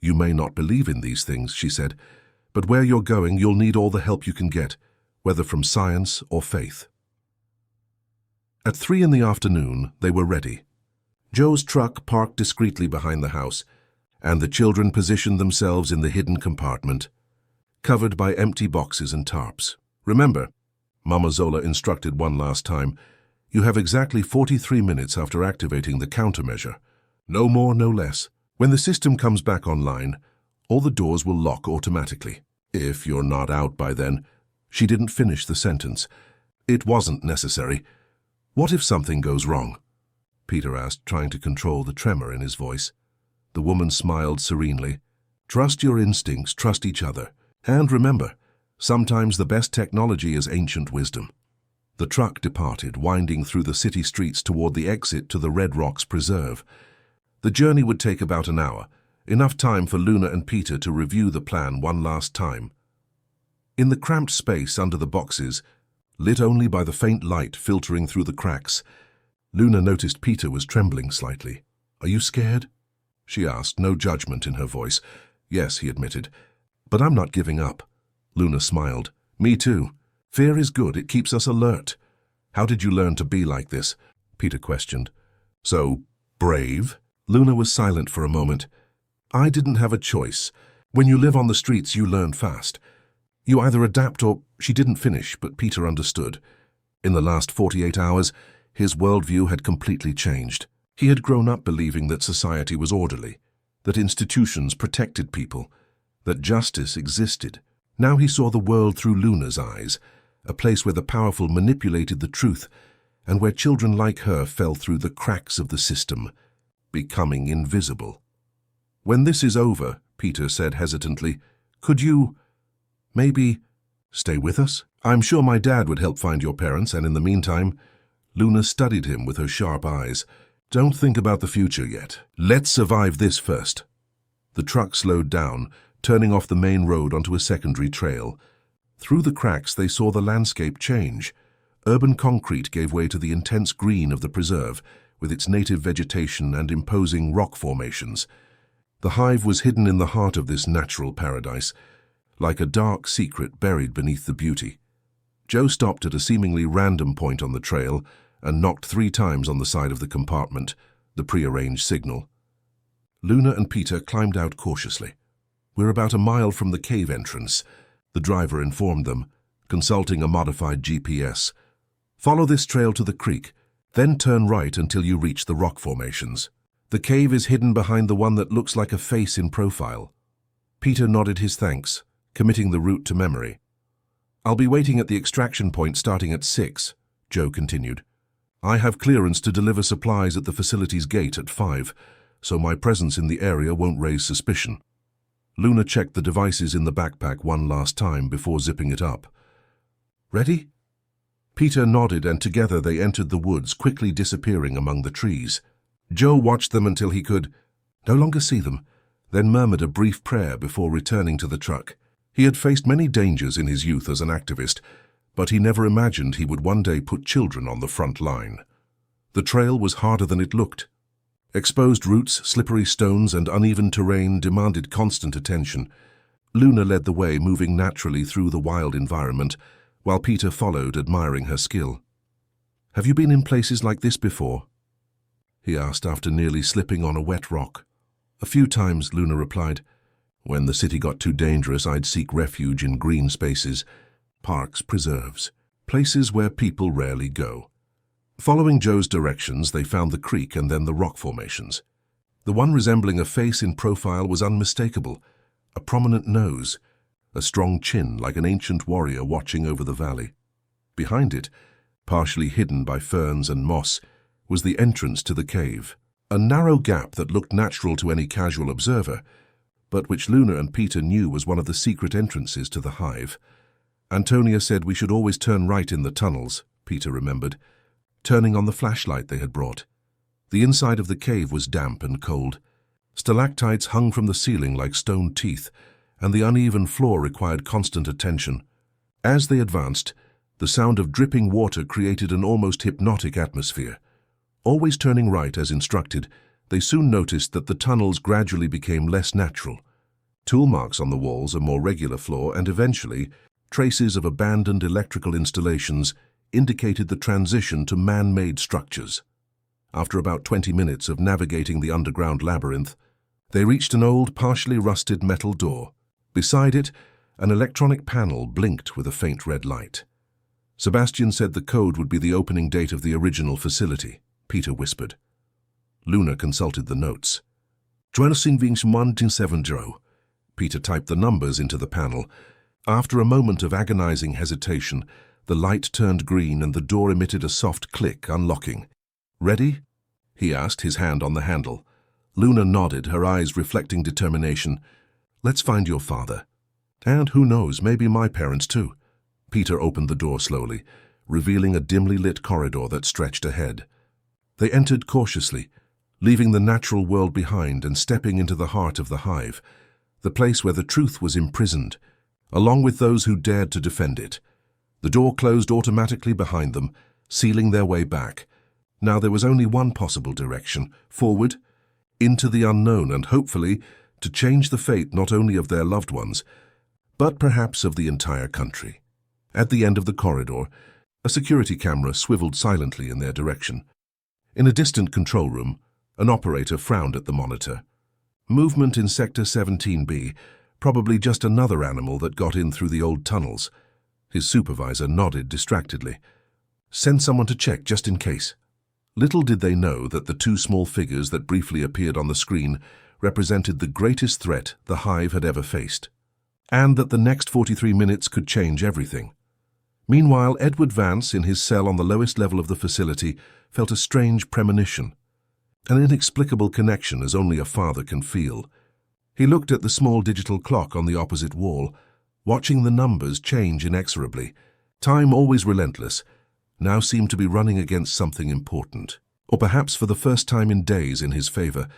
You may not believe in these things, she said, but where you're going, you'll need all the help you can get, whether from science or faith. At 3 in the afternoon, they were ready. Joe's truck parked discreetly behind the house, and the children positioned themselves in the hidden compartment, covered by empty boxes and tarps. Remember, Mama Zola instructed one last time, you have exactly 43 minutes after activating the countermeasure. No more, no less. When the system comes back online, all the doors will lock automatically. If you're not out by then. She didn't finish the sentence. It wasn't necessary. What if something goes wrong? Peter asked, trying to control the tremor in his voice. The woman smiled serenely. Trust your instincts, trust each other. And remember, sometimes the best technology is ancient wisdom. The truck departed, winding through the city streets toward the exit to the Red Rocks Preserve. The journey would take about an hour, enough time for Luna and Peter to review the plan one last time. In the cramped space under the boxes, lit only by the faint light filtering through the cracks, Luna noticed Peter was trembling slightly. Are you scared? She asked, no judgment in her voice. Yes, he admitted. But I'm not giving up. Luna smiled. Me too. Fear is good, it keeps us alert. How did you learn to be like this? Peter questioned. So, brave? Luna was silent for a moment. I didn't have a choice. When you live on the streets, you learn fast. You either adapt or... She didn't finish, but Peter understood. In the last 48 hours, his worldview had completely changed. He had grown up believing that society was orderly, that institutions protected people, that justice existed. Now he saw the world through Luna's eyes, a place where the powerful manipulated the truth, and where children like her fell through the cracks of the system, becoming invisible. When this is over, Peter said hesitantly, could you... maybe stay with us? I'm sure my dad would help find your parents, and in the meantime... Luna studied him with her sharp eyes. Don't think about the future yet. Let's survive this first. The truck slowed down, turning off the main road onto a secondary trail. Through the cracks they saw the landscape change. Urban concrete gave way to the intense green of the preserve, with its native vegetation and imposing rock formations. The hive was hidden in the heart of this natural paradise, like a dark secret buried beneath the beauty. Joe stopped at a seemingly random point on the trail and knocked 3 times on the side of the compartment, the prearranged signal. Luna and Peter climbed out cautiously. We're about a mile from the cave entrance, the driver informed them, consulting a modified GPS. Follow this trail to the creek, then turn right until you reach the rock formations. The cave is hidden behind the one that looks like a face in profile. Peter nodded his thanks, committing the route to memory. I'll be waiting at the extraction point starting at 6, Joe continued. I have clearance to deliver supplies at the facility's gate at 5, so my presence in the area won't raise suspicion. Luna checked the devices in the backpack one last time before zipping it up. Ready? Peter nodded, and together they entered the woods, quickly disappearing among the trees. Joe watched them until he could no longer see them. then murmured a brief prayer before returning to the truck. He had faced many dangers in his youth as an activist, but he never imagined he would one day put children on the front line. The trail was harder than it looked. Exposed roots, slippery stones, and uneven terrain demanded constant attention. Luna led the way, moving naturally through the wild environment, while Peter followed, admiring her skill. "Have you been in places like this before?" he asked after nearly slipping on a wet rock. "A few times," Luna replied. "When the city got too dangerous, I'd seek refuge in green spaces, parks, preserves, places where people rarely go." Following Joe's directions, they found the creek and then the rock formations. The one resembling a face in profile was unmistakable: a prominent nose, a strong chin like an ancient warrior watching over the valley. Behind it, partially hidden by ferns and moss, was the entrance to the cave, a narrow gap that looked natural to any casual observer, but which Luna and Peter knew was one of the secret entrances to the hive. "Antonia said we should always turn right in the tunnels," Peter remembered, turning on the flashlight they had brought. The inside of the cave was damp and cold. Stalactites hung from the ceiling like stone teeth, and the uneven floor required constant attention. As they advanced, the sound of dripping water created an almost hypnotic atmosphere. Always turning right as instructed, they soon noticed that the tunnels gradually became less natural. Tool marks on the walls, a more regular floor, and eventually, traces of abandoned electrical installations indicated the transition to man-made structures. After about 20 minutes of navigating the underground labyrinth, they reached an old, partially rusted metal door. Beside it, an electronic panel blinked with a faint red light. Sebastian said the code would be the opening date of the original facility, Peter whispered. Luna consulted the notes. 1970. Peter typed the numbers into the panel. After a moment of agonizing hesitation, the light turned green and the door emitted a soft click, unlocking. "Ready?" he asked, his hand on the handle. Luna nodded, her eyes reflecting determination. "Let's find your father. And who knows, maybe my parents too." Peter opened the door slowly, revealing a dimly lit corridor that stretched ahead. They entered cautiously, leaving the natural world behind and stepping into the heart of the hive, the place where the truth was imprisoned, along with those who dared to defend it. The door closed automatically behind them, sealing their way back. Now there was only one possible direction: forward, into the unknown, and hopefully to change the fate not only of their loved ones, but perhaps of the entire country. At the end of the corridor, a security camera swiveled silently in their direction. In a distant control room, an operator frowned at the monitor. "Movement in Sector 17B, probably just another animal that got in through the old tunnels." His supervisor nodded distractedly. "Send someone to check just in case." Little did they know that the two small figures that briefly appeared on the screen represented the greatest threat the hive had ever faced, and that the next 43 minutes could change everything. Meanwhile, Edward Vance, in his cell on the lowest level of the facility, felt a strange premonition, an inexplicable connection as only a father can feel. He looked at the small digital clock on the opposite wall, watching the numbers change inexorably. Time, always relentless, now seemed to be running against something important. Or perhaps for the first time in days in his favor,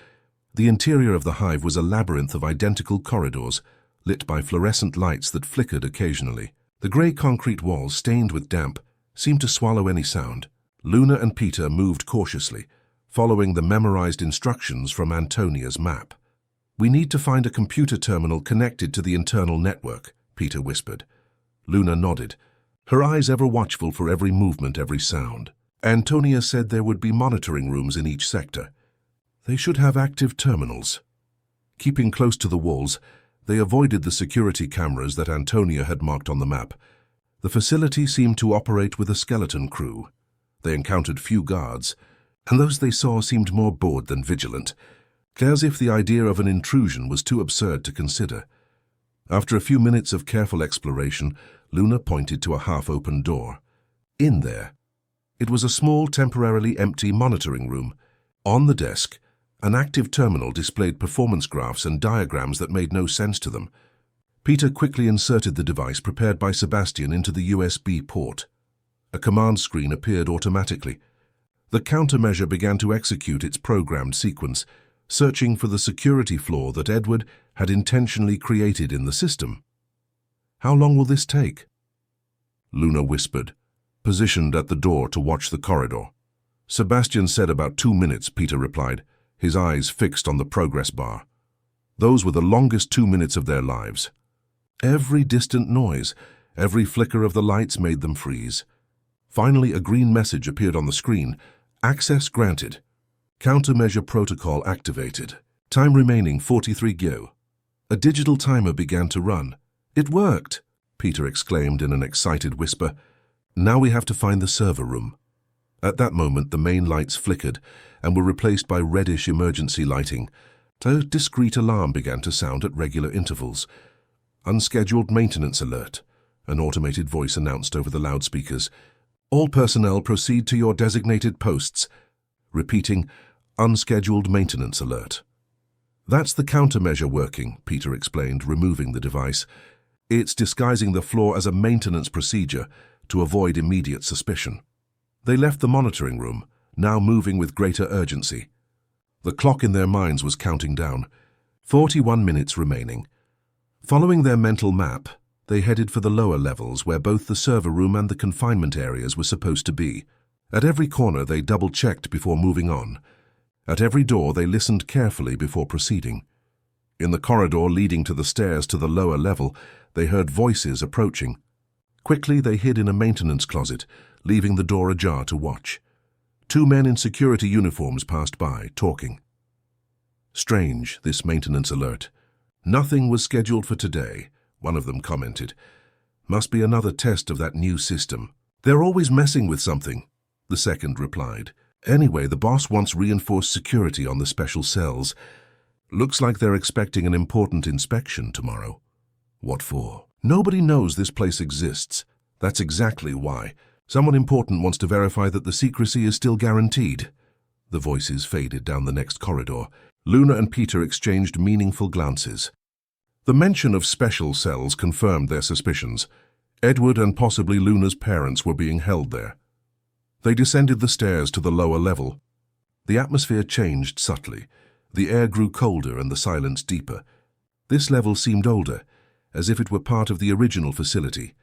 the interior of the hive was a labyrinth of identical corridors, lit by fluorescent lights that flickered occasionally. The grey concrete walls, stained with damp, seemed to swallow any sound. Luna and Peter moved cautiously, following the memorized instructions from Antonia's map. "We need to find a computer terminal connected to the internal network," Peter whispered. Luna nodded, her eyes ever watchful for every movement, every sound. Antonia said there would be monitoring rooms in each sector. They should have active terminals. Keeping close to the walls, they avoided the security cameras that Antonia had marked on the map. The facility seemed to operate with a skeleton crew. They encountered few guards, and those they saw seemed more bored than vigilant, as if the idea of an intrusion was too absurd to consider. After a few minutes of careful exploration, Luna pointed to a half-open door. In there, it was a small, temporarily empty monitoring room. On the desk, an active terminal displayed performance graphs and diagrams that made no sense to them. Peter quickly inserted the device prepared by Sebastian into the USB port. A command screen appeared automatically. The countermeasure began to execute its programmed sequence, searching for the security flaw that Edward had intentionally created in the system. "How long will this take?" Luna whispered, positioned at the door to watch the corridor. "Sebastian said about 2 minutes," Peter replied, his eyes fixed on the progress bar. Those were the longest 2 minutes of their lives. Every distant noise, every flicker of the lights made them freeze. Finally, a green message appeared on the screen. "Access granted. Countermeasure protocol activated. Time remaining 43 go." A digital timer began to run. "It worked!" Peter exclaimed in an excited whisper. "Now we have to find the server room." At that moment, the main lights flickered and were replaced by reddish emergency lighting. A discreet alarm began to sound at regular intervals. "Unscheduled maintenance alert," an automated voice announced over the loudspeakers. "All personnel proceed to your designated posts." Repeating, "Unscheduled maintenance alert." "That's the countermeasure working," Peter explained, removing the device. "It's disguising the flaw as a maintenance procedure to avoid immediate suspicion." They left the monitoring room, now moving with greater urgency. The clock in their minds was counting down. 41 minutes remaining. Following their mental map, they headed for the lower levels where both the server room and the confinement areas were supposed to be. At every corner they double-checked before moving on. At every door they listened carefully before proceeding. In the corridor leading to the stairs to the lower level, they heard voices approaching. Quickly they hid in a maintenance closet, leaving the door ajar to watch. 2 men in security uniforms passed by, talking. "Strange, this maintenance alert. Nothing was scheduled for today," one of them commented. "Must be another test of that new system." "They're always messing with something," the second replied. "Anyway, the boss wants reinforced security on the special cells. Looks like they're expecting an important inspection tomorrow." "What for?" "Nobody knows this place exists. That's exactly why. Someone important wants to verify that the secrecy is still guaranteed." The voices faded down the next corridor. Luna and Peter exchanged meaningful glances. The mention of special cells confirmed their suspicions. Edward and possibly Luna's parents were being held there. They descended the stairs to the lower level. The atmosphere changed subtly. The air grew colder and the silence deeper. This level seemed older, as if it were part of the original facility,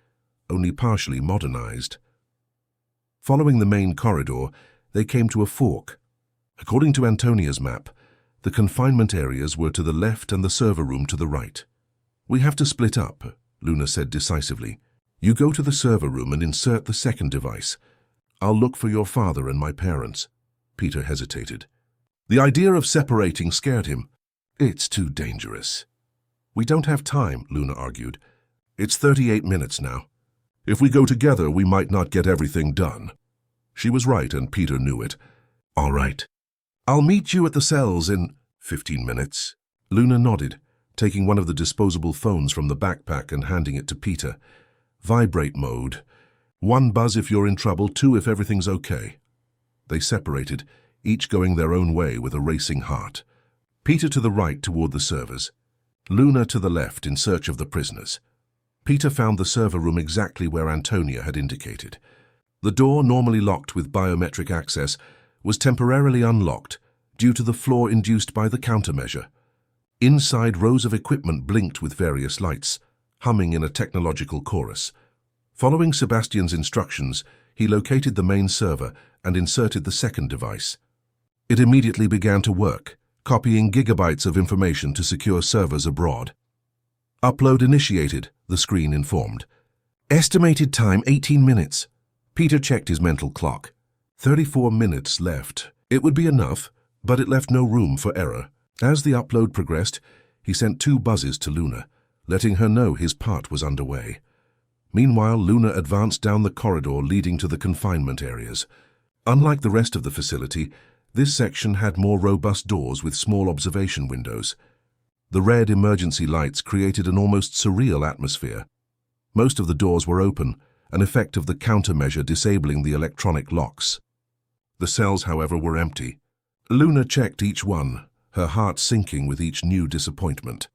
only partially modernized. Following the main corridor, they came to a fork. According to Antonia's map, the confinement areas were to the left and the server room to the right. "We have to split up," Luna said decisively. "You go to the server room and insert the second device. I'll look for your father and my parents." Peter hesitated. The idea of separating scared him. "It's too dangerous." "We don't have time," Luna argued. "It's 38 minutes now. If we go together, we might not get everything done." She was right, and Peter knew it. "All right. I'll meet you at the cells in 15 minutes. Luna nodded, taking one of the disposable phones from the backpack and handing it to Peter. "Vibrate mode. 1 buzz if you're in trouble, 2 if everything's okay." They separated, each going their own way with a racing heart. Peter to the right toward the servers. Luna to the left in search of the prisoners. Peter found the server room exactly where Antonia had indicated. The door, normally locked with biometric access, was temporarily unlocked due to the flaw induced by the countermeasure. Inside, rows of equipment blinked with various lights, humming in a technological chorus. Following Sebastian's instructions, he located the main server and inserted the second device. It immediately began to work, copying gigabytes of information to secure servers abroad. "Upload initiated," the screen informed. "Estimated time 18 minutes. Peter checked his mental clock. 34 minutes left. It would be enough, but it left no room for error. As the upload progressed, he sent 2 buzzes to Luna, letting her know his part was underway. Meanwhile, Luna advanced down the corridor leading to the confinement areas. Unlike the rest of the facility, this section had more robust doors with small observation windows. The red emergency lights created an almost surreal atmosphere. Most of the doors were open, an effect of the countermeasure disabling the electronic locks. The cells, however, were empty. Luna checked each one, her heart sinking with each new disappointment.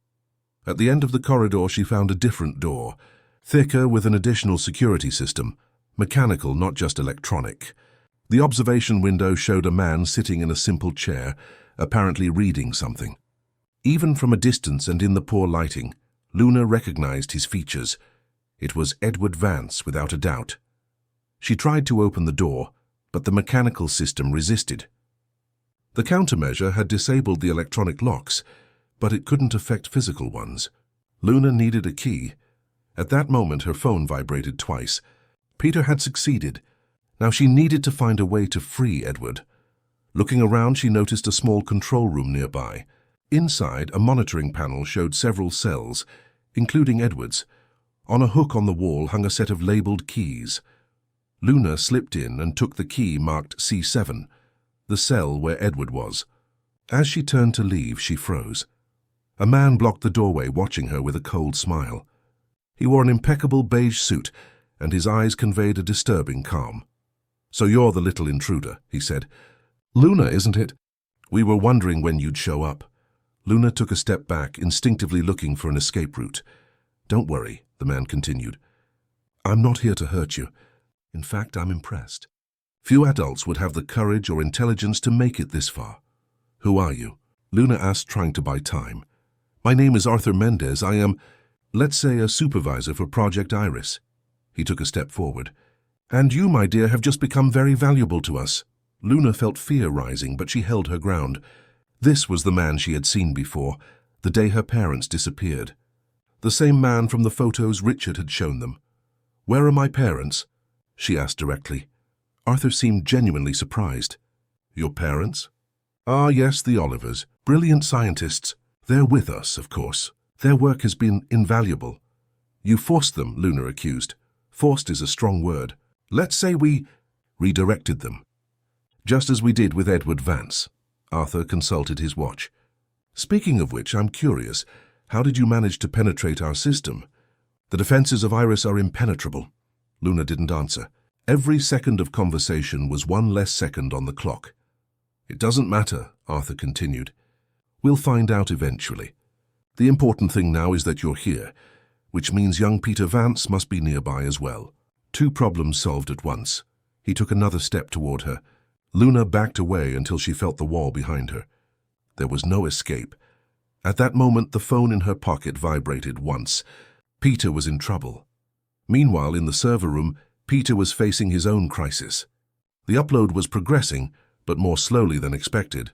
At the end of the corridor, she found a different door, thicker with an additional security system, mechanical, not just electronic. The observation window showed a man sitting in a simple chair, apparently reading something. Even from a distance and in the poor lighting, Luna recognized his features. It was Edward Vance, without a doubt. She tried to open the door, but the mechanical system resisted. The countermeasure had disabled the electronic locks, but it couldn't affect physical ones. Luna needed a key. At that moment, her phone vibrated twice. Peter had succeeded. Now she needed to find a way to free Edward. Looking around, she noticed a small control room nearby. Inside, a monitoring panel showed several cells, including Edward's. On a hook on the wall hung a set of labeled keys. Luna slipped in and took the key marked C7, the cell where Edward was. As she turned to leave, she froze. A man blocked the doorway, watching her with a cold smile. He wore an impeccable beige suit, and his eyes conveyed a disturbing calm. "So you're the little intruder," he said. "Luna, isn't it? We were wondering when you'd show up." Luna took a step back, instinctively looking for an escape route. "Don't worry," the man continued. "I'm not here to hurt you. In fact, I'm impressed. Few adults would have the courage or intelligence to make it this far." "Who are you?" Luna asked, trying to buy time. "My name is Arthur Mendez. I am, let's say, a supervisor for Project Iris." He took a step forward. "And you, my dear, have just become very valuable to us." Luna felt fear rising, but she held her ground. This was the man she had seen before, the day her parents disappeared. The same man from the photos Richard had shown them. "Where are my parents?" she asked directly. Arthur seemed genuinely surprised. "Your parents?" "Ah, yes, the Olivers. Brilliant scientists. They're with us, of course. Their work has been invaluable." "You forced them," Luna accused. "Forced is a strong word. Let's say we redirected them." "Just as we did with Edward Vance." Arthur consulted his watch. "Speaking of which, I'm curious. How did you manage to penetrate our system?" "The defenses of Iris are impenetrable." Luna didn't answer. Every second of conversation was one less second on the clock. "It doesn't matter," Arthur continued. "We'll find out eventually. The important thing now is that you're here, which means young Peter Vance must be nearby as well." Two problems solved at once. He took another step toward her. Luna backed away until she felt the wall behind her. There was no escape. At that moment, the phone in her pocket vibrated once. Peter was in trouble. Meanwhile, in the server room, Peter was facing his own crisis. The upload was progressing, but more slowly than expected.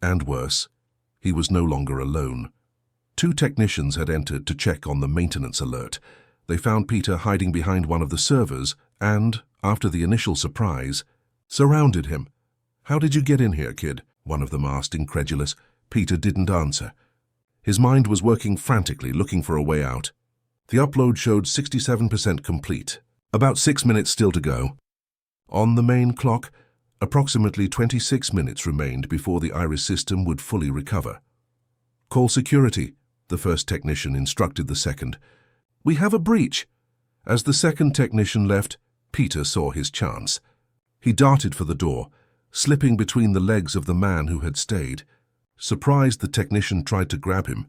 And worse, he was no longer alone. Two technicians had entered to check on the maintenance alert. They found Peter hiding behind one of the servers and, after the initial surprise, surrounded him. "How did you get in here, kid?" one of them asked, incredulous. Peter didn't answer. His mind was working frantically, looking for a way out. The upload showed 67% complete. About 6 minutes still to go. On the main clock, approximately 26 minutes remained before the Iris system would fully recover. "Call security," the first technician instructed the second. "We have a breach." As the second technician left, Peter saw his chance. He darted for the door, slipping between the legs of the man who had stayed. Surprised, the technician tried to grab him,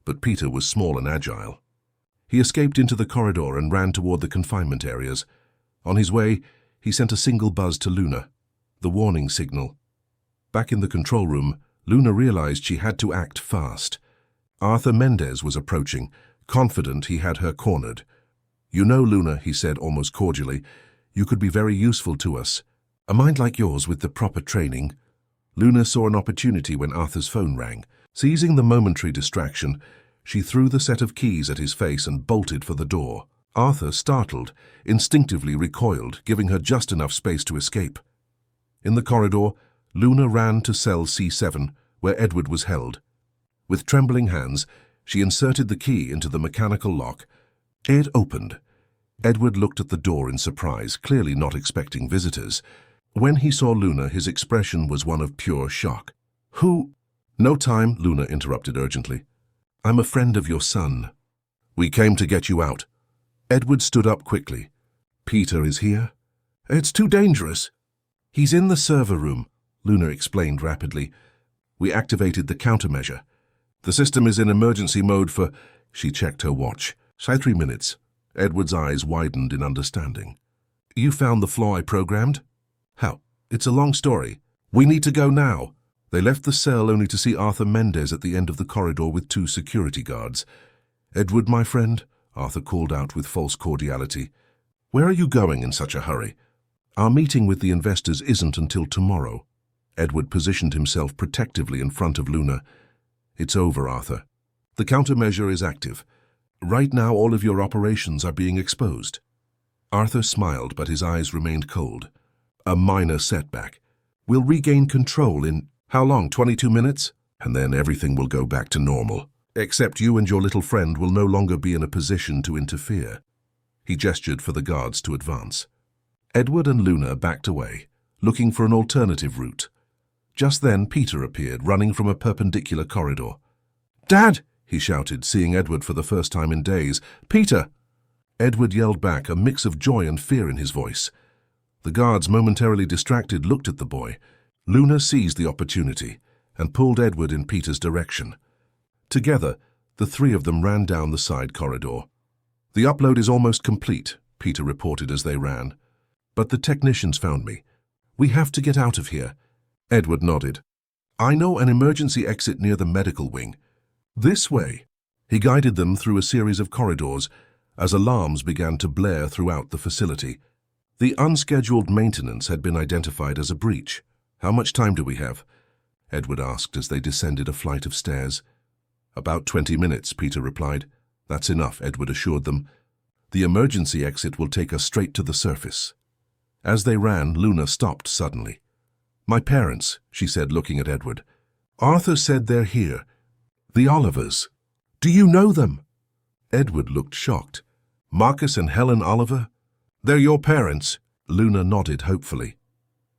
but Peter was small and agile. He escaped into the corridor and ran toward the confinement areas. On his way, he sent a single buzz to Luna, the warning signal. Back in the control room, Luna realized she had to act fast. Arthur Mendez was approaching, confident he had her cornered. "You know, Luna," he said almost cordially, "you could be very useful to us. A mind like yours with the proper training." Luna saw an opportunity when Arthur's phone rang. Seizing the momentary distraction, she threw the set of keys at his face and bolted for the door. Arthur, startled, instinctively recoiled, giving her just enough space to escape. In the corridor, Luna ran to cell C7, where Edward was held. With trembling hands, she inserted the key into the mechanical lock. It opened. Edward looked at the door in surprise, clearly not expecting visitors. When he saw Luna, his expression was one of pure shock. "Who—" "No time," Luna interrupted urgently. "I'm a friend of your son. We came to get you out." Edward stood up quickly. "Peter is here?" "It's too dangerous." "He's in the server room," Luna explained rapidly. "We activated the countermeasure. The system is in emergency mode for—" She checked her watch. "Say 3 minutes." Edward's eyes widened in understanding. "You found the flaw I programmed?" "How? It's a long story. We need to go now." They left the cell only to see Arthur Mendez at the end of the corridor with 2 security guards. "Edward, my friend," Arthur called out with false cordiality. "Where are you going in such a hurry? Our meeting with the investors isn't until tomorrow." Edward positioned himself protectively in front of Luna. "It's over, Arthur. The countermeasure is active. Right now all of your operations are being exposed." Arthur smiled, but his eyes remained cold. "A minor setback. We'll regain control in, how long, 22 minutes? And then everything will go back to normal. Except you and your little friend will no longer be in a position to interfere." He gestured for the guards to advance. Edward and Luna backed away, looking for an alternative route. Just then Peter appeared, running from a perpendicular corridor. "Dad!" he shouted, seeing Edward for the first time in days. "Peter!" Edward yelled back, a mix of joy and fear in his voice. The guards, momentarily distracted, looked at the boy. Luna seized the opportunity and pulled Edward in Peter's direction. Together, the 3 of them ran down the side corridor. "The upload is almost complete," Peter reported as they ran. "But the technicians found me. We have to get out of here." Edward nodded. "I know an emergency exit near the medical wing. This way." He guided them through a series of corridors as alarms began to blare throughout the facility. The unscheduled maintenance had been identified as a breach. "How much time do we have?" Edward asked as they descended a flight of stairs. "About 20 minutes, Peter replied. "That's enough," Edward assured them. "The emergency exit will take us straight to the surface." As they ran, Luna stopped suddenly. "My parents," she said, looking at Edward. "Arthur said they're here. The Olivers. Do you know them?" Edward looked shocked. "Marcus and Helen Oliver? They're your parents?" Luna nodded hopefully.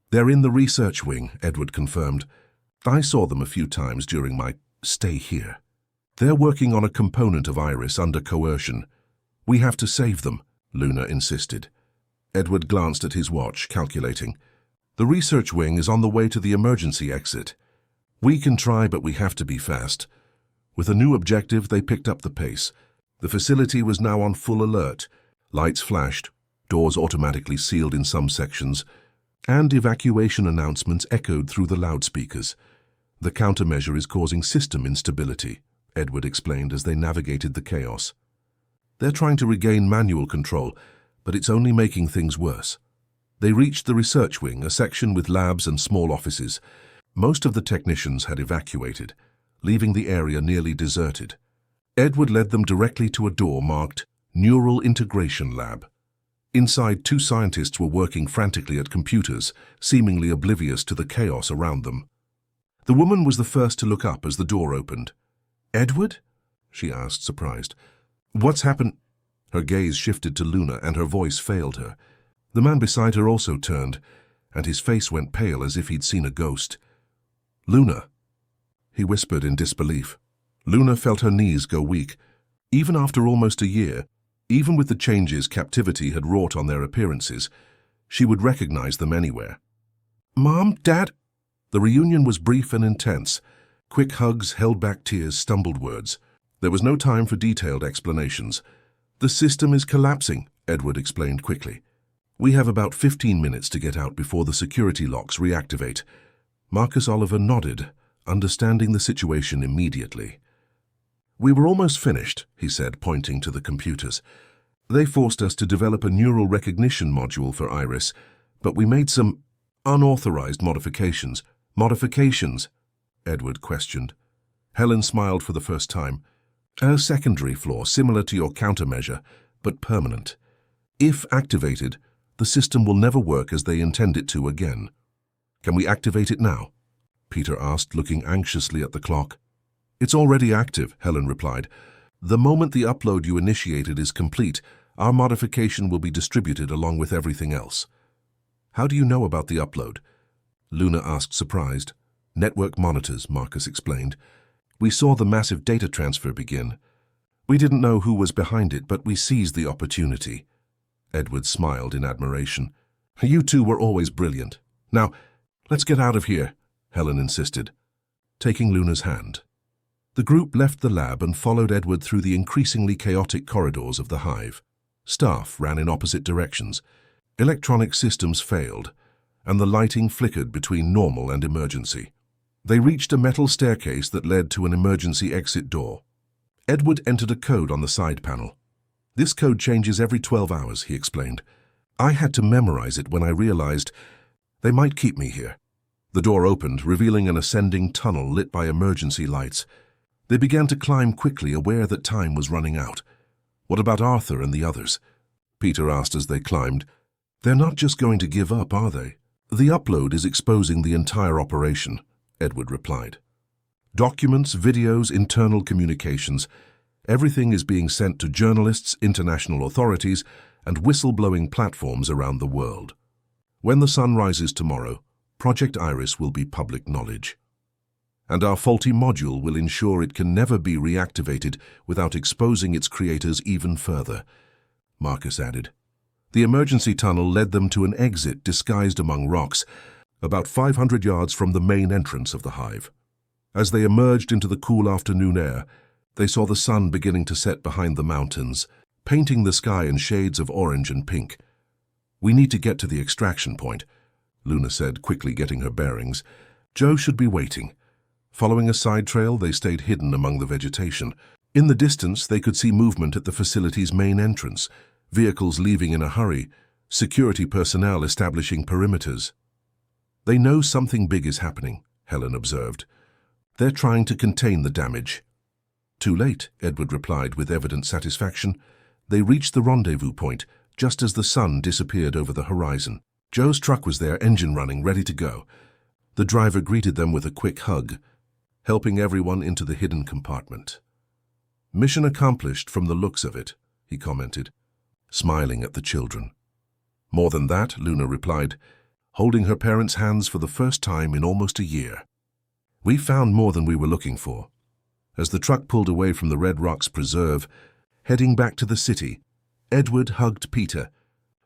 "They're in the research wing," Edward confirmed. "I saw them a few times during my stay here. They're working on a component of Iris under coercion. We have to save them," Luna insisted. Edward glanced at his watch, calculating. "The research wing is on the way to the emergency exit. We can try, but we have to be fast." With a new objective, they picked up the pace. The facility was now on full alert. Lights flashed, doors automatically sealed in some sections, and evacuation announcements echoed through the loudspeakers. "The countermeasure is causing system instability," Edward explained as they navigated the chaos. "They're trying to regain manual control, but it's only making things worse." They reached the research wing, a section with labs and small offices. Most of the technicians had evacuated, leaving the area nearly deserted. Edward led them directly to a door marked Neural Integration Lab. Inside, 2 scientists were working frantically at computers, seemingly oblivious to the chaos around them. The woman was the first to look up as the door opened. "Edward?" she asked, surprised. "What's happened?" Her gaze shifted to Luna and her voice failed her. The man beside her also turned, and his face went pale as if he'd seen a ghost. "Luna," he whispered in disbelief. Luna felt her knees go weak. Even after almost a year, even with the changes captivity had wrought on their appearances, she would recognize them anywhere. "Mom, Dad?" The reunion was brief and intense. Quick hugs, held back tears, stumbled words. There was no time for detailed explanations. "The system is collapsing," Edward explained quickly. "We have about 15 minutes to get out before the security locks reactivate." Marcus Oliver nodded, understanding the situation immediately. "We were almost finished," he said, pointing to the computers. "They forced us to develop a neural recognition module for Iris, but we made some unauthorized modifications." "Modifications?" Edward questioned. Helen smiled for the first time. "A secondary flaw, similar to your countermeasure, but permanent. If activated, the system will never work as they intend it to again." "Can we activate it now?" Peter asked, looking anxiously at the clock. "It's already active," Helen replied. "The moment the upload you initiated is complete, our modification will be distributed along with everything else." "How do you know about the upload?" Luna asked, surprised. "Network monitors," Marcus explained. "We saw the massive data transfer begin. We didn't know who was behind it, but we seized the opportunity." Edward smiled in admiration. "You two were always brilliant. Now, let's get out of here," Helen insisted, taking Luna's hand. The group left the lab and followed Edward through the increasingly chaotic corridors of the hive. Staff ran in opposite directions. Electronic systems failed, and the lighting flickered between normal and emergency. They reached a metal staircase that led to an emergency exit door. Edward entered a code on the side panel. "This code changes every 12 hours, he explained. "I had to memorize it when I realized they might keep me here." The door opened, revealing an ascending tunnel lit by emergency lights. They began to climb quickly, aware that time was running out. "What about Arthur and the others?" Peter asked as they climbed. "They're not just going to give up, are they?" "The upload is exposing the entire operation," Edward replied. "Documents, videos, internal communications. Everything is being sent to journalists, international authorities, and whistleblowing platforms around the world. When the sun rises tomorrow, Project Iris will be public knowledge. And our faulty module will ensure it can never be reactivated without exposing its creators even further," Marcus added. The emergency tunnel led them to an exit disguised among rocks, about 500 yards from the main entrance of the hive. As they emerged into the cool afternoon air, they saw the sun beginning to set behind the mountains, painting the sky in shades of orange and pink. "We need to get to the extraction point," Luna said, quickly getting her bearings. "Joe should be waiting." Following a side trail, they stayed hidden among the vegetation. In the distance, they could see movement at the facility's main entrance, vehicles leaving in a hurry, security personnel establishing perimeters. "They know something big is happening," Helen observed. "They're trying to contain the damage." "Too late," Edward replied with evident satisfaction. They reached the rendezvous point just as the sun disappeared over the horizon. Joe's truck was there, engine running, ready to go. The driver greeted them with a quick hug, helping everyone into the hidden compartment. "Mission accomplished from the looks of it," he commented, smiling at the children. "More than that," Luna replied, holding her parents' hands for the first time in almost a year. "We found more than we were looking for." As the truck pulled away from the Red Rocks Preserve, heading back to the city, Edward hugged Peter,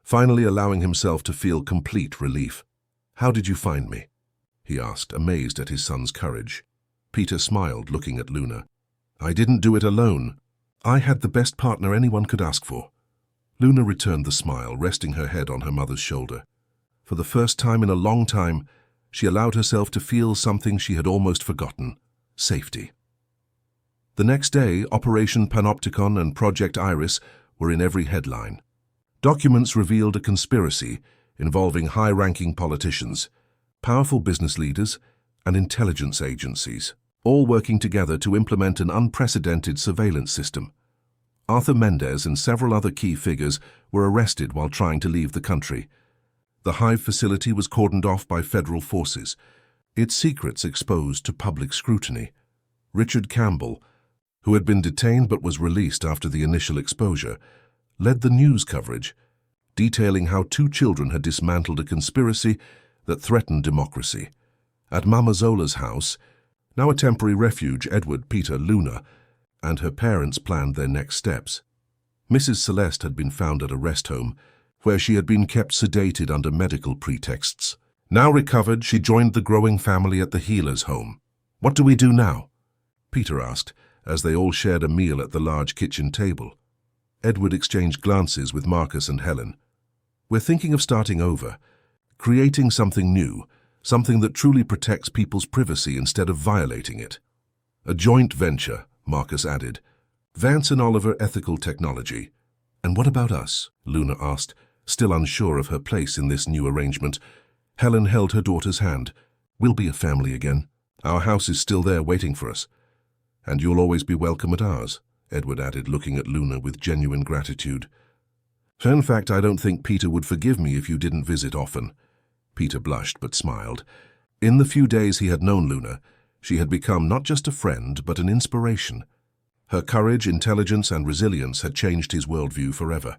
finally allowing himself to feel complete relief. "How did you find me?" he asked, amazed at his son's courage. Peter smiled, looking at Luna. "I didn't do it alone. I had the best partner anyone could ask for." Luna returned the smile, resting her head on her mother's shoulder. For the first time in a long time, she allowed herself to feel something she had almost forgotten: safety. The next day, Operation Panopticon and Project Iris were in every headline. Documents revealed a conspiracy involving high-ranking politicians, powerful business leaders, and intelligence agencies, all working together to implement an unprecedented surveillance system. Arthur Mendez and several other key figures were arrested while trying to leave the country. The hive facility was cordoned off by federal forces, its secrets exposed to public scrutiny. Richard Campbell, who had been detained but was released after the initial exposure, led the news coverage, detailing how 2 children had dismantled a conspiracy that threatened democracy. At Mama Zola's house, now a temporary refuge, Edward, Peter, Luna, and her parents planned their next steps. Mrs. Celeste had been found at a rest home, where she had been kept sedated under medical pretexts. Now recovered, she joined the growing family at the healer's home. "What do we do now?" Peter asked, as they all shared a meal at the large kitchen table. Edward exchanged glances with Marcus and Helen. "We're thinking of starting over, creating something new, something that truly protects people's privacy instead of violating it." "A joint venture," Marcus added. "Vance and Oliver Ethical Technology." "And what about us?" Luna asked, still unsure of her place in this new arrangement. Helen held her daughter's hand. "We'll be a family again. Our house is still there waiting for us. And you'll always be welcome at ours," Edward added, looking at Luna with genuine gratitude. "In fact, I don't think Peter would forgive me if you didn't visit often." Peter blushed but smiled. In the few days he had known Luna, she had become not just a friend but an inspiration. Her courage, intelligence, and resilience had changed his worldview forever.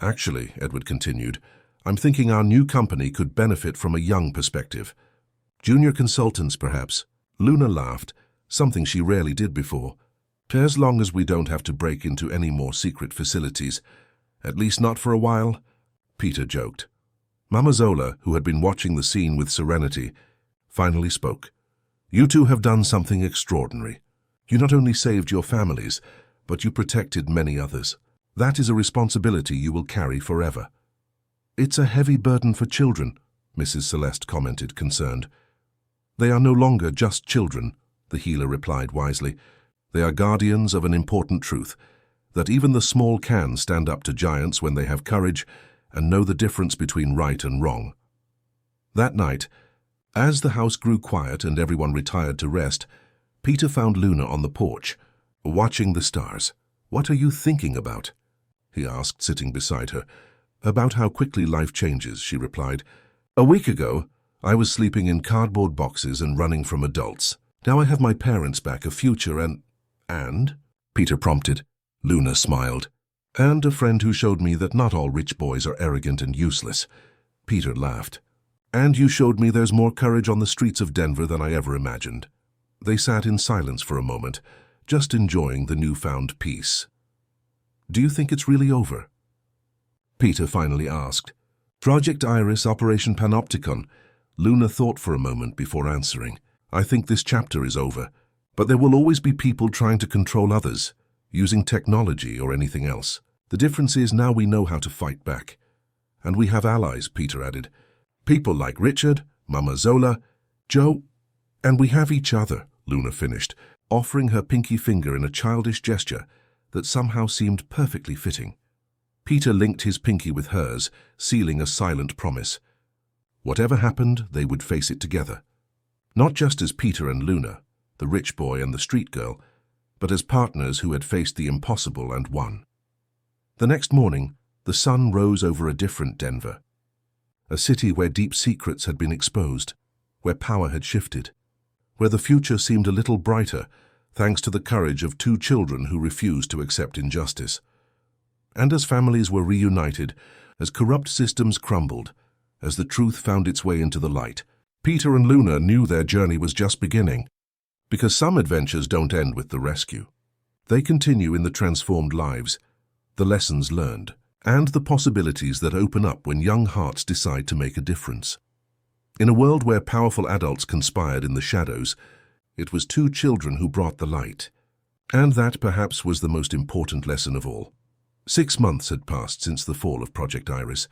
"Actually," Edward continued, "I'm thinking our new company could benefit from a young perspective. Junior consultants, perhaps." Luna laughed, something she rarely did before. "As long as we don't have to break into any more secret facilities. At least not for a while," Peter joked. Mama Zola, who had been watching the scene with serenity, finally spoke. "You two have done something extraordinary. You not only saved your families, but you protected many others. That is a responsibility you will carry forever." "It's a heavy burden for children," Mrs. Celeste commented, concerned. They are no longer just children, the healer replied wisely. They are guardians of an important truth, that even the small can stand up to giants when they have courage and know the difference between right and wrong. That night, as the house grew quiet and everyone retired to rest, Peter found Luna on the porch, watching the stars. "What are you thinking about?" he asked, sitting beside her. "About how quickly life changes," she replied. "A week ago, I was sleeping in cardboard boxes and running from adults. Now I have my parents back, a future and? Peter prompted. Luna smiled. "And a friend who showed me that not all rich boys are arrogant and useless." Peter laughed. "And you showed me there's more courage on the streets of Denver than I ever imagined." They sat in silence for a moment, just enjoying the newfound peace. "Do you think it's really over?" Peter finally asked. "Project Iris, Operation Panopticon." Luna thought for a moment before answering. "I think this chapter is over, but there will always be people trying to control others, using technology or anything else. The difference is now we know how to fight back. And we have allies," Peter added. "People like Richard, Mama Zola, Joe, and we have each other," Luna finished, offering her pinky finger in a childish gesture that somehow seemed perfectly fitting. Peter linked his pinky with hers, sealing a silent promise. Whatever happened, they would face it together. Not just as Peter and Luna, the rich boy and the street girl, but as partners who had faced the impossible and won. The next morning, the sun rose over a different Denver. A city where deep secrets had been exposed, where power had shifted, where the future seemed a little brighter thanks to the courage of two children who refused to accept injustice. And as families were reunited, as corrupt systems crumbled, as the truth found its way into the light, Peter and Luna knew their journey was just beginning. Because some adventures don't end with the rescue. They continue in the transformed lives, the lessons learned, and the possibilities that open up when young hearts decide to make a difference. In a world where powerful adults conspired in the shadows, it was two children who brought the light. And that perhaps was the most important lesson of all. 6 months had passed since the fall of Project Iris.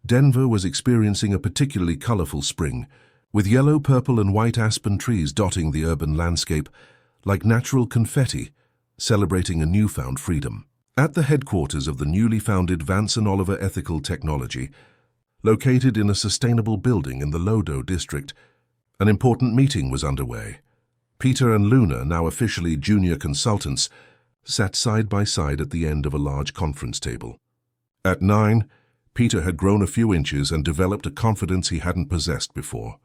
Denver was experiencing a particularly colorful spring, with yellow, purple, and white aspen trees dotting the urban landscape like natural confetti, celebrating a newfound freedom. At the headquarters of the newly founded Vance & Oliver Ethical Technology, located in a sustainable building in the Lodo district, an important meeting was underway. Peter and Luna, now officially junior consultants, sat side by side at the end of a large conference table. At 9, Peter had grown a few inches and developed a confidence he hadn't possessed before.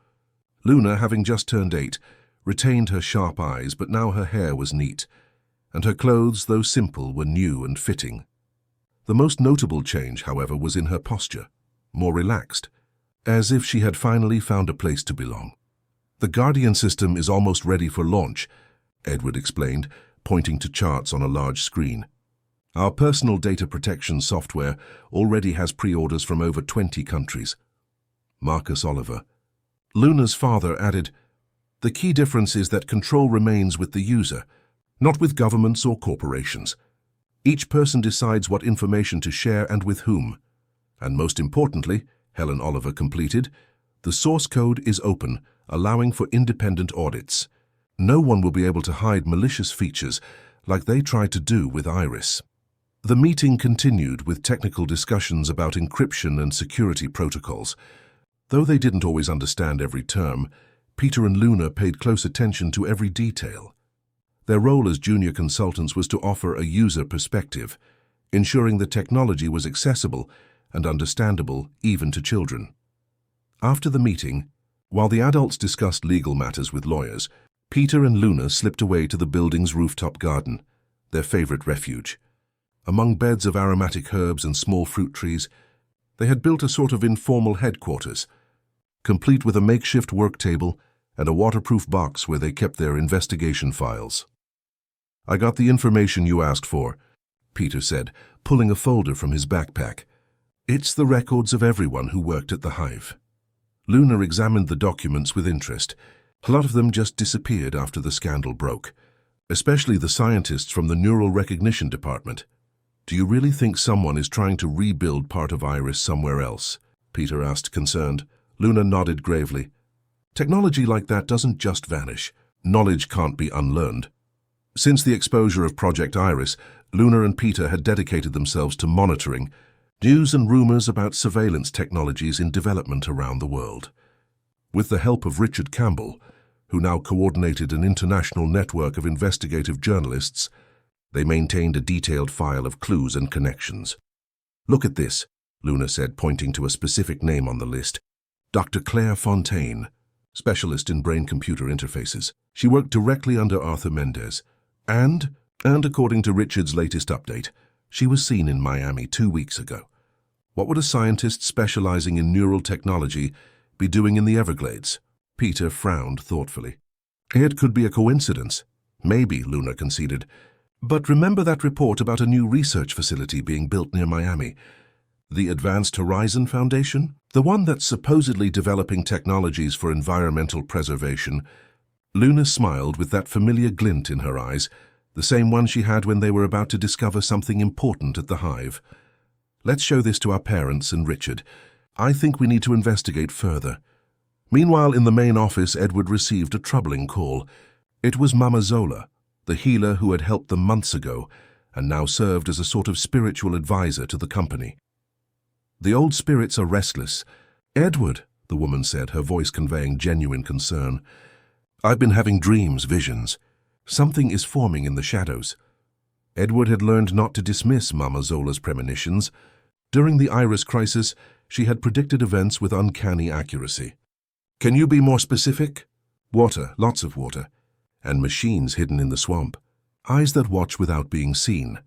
Luna, having just turned 8, retained her sharp eyes, but now her hair was neat, and her clothes, though simple, were new and fitting. The most notable change, however, was in her posture, more relaxed, as if she had finally found a place to belong. "The Guardian system is almost ready for launch," Edward explained, pointing to charts on a large screen. "Our personal data protection software already has pre-orders from over 20 countries." Marcus Oliver, Luna's father, added, "The key difference is that control remains with the user, not with governments or corporations. Each person decides what information to share and with whom. And most importantly," Helen Oliver completed, "the source code is open, allowing for independent audits. No one will be able to hide malicious features like they tried to do with Iris." The meeting continued with technical discussions about encryption and security protocols. Though they didn't always understand every term, Peter and Luna paid close attention to every detail. Their role as junior consultants was to offer a user perspective, ensuring the technology was accessible and understandable even to children. After the meeting, while the adults discussed legal matters with lawyers, Peter and Luna slipped away to the building's rooftop garden, their favorite refuge. Among beds of aromatic herbs and small fruit trees, they had built a sort of informal headquarters, complete with a makeshift work table and a waterproof box where they kept their investigation files. "I got the information you asked for," Peter said, pulling a folder from his backpack. "It's the records of everyone who worked at the Hive." Luna examined the documents with interest. A lot of them just disappeared after the scandal broke, especially the scientists from the Neural Recognition Department. "Do you really think someone is trying to rebuild part of Iris somewhere else?" Peter asked, concerned. Luna nodded gravely. Technology like that doesn't just vanish. Knowledge can't be unlearned. Since the exposure of Project Iris, Luna and Peter had dedicated themselves to monitoring news and rumors about surveillance technologies in development around the world. With the help of Richard Campbell, who now coordinated an international network of investigative journalists, they maintained a detailed file of clues and connections. "Look at this," Luna said, pointing to a specific name on the list. Dr. Claire Fontaine, specialist in brain-computer interfaces. She worked directly under Arthur Mendez. And according to Richard's latest update, she was seen in Miami 2 weeks ago. What would a scientist specializing in neural technology be doing in the Everglades? Peter frowned thoughtfully. It could be a coincidence. Maybe, Luna conceded. But remember that report about a new research facility being built near Miami? The Advanced Horizon Foundation? The one that's supposedly developing technologies for environmental preservation. Luna smiled with that familiar glint in her eyes, the same one she had when they were about to discover something important at the Hive. "Let's show this to our parents and Richard. I think we need to investigate further." Meanwhile, in the main office, Edward received a troubling call. It was Mama Zola, the healer who had helped them months ago and now served as a sort of spiritual advisor to the company. "The old spirits are restless." "Edward," the woman said, her voice conveying genuine concern, "I've been having dreams, visions. Something is forming in the shadows." Edward had learned not to dismiss Mama Zola's premonitions. During the Iris crisis, she had predicted events with uncanny accuracy. "Can you be more specific?" "Water, lots of water. And machines hidden in the swamp. Eyes that watch without being seen."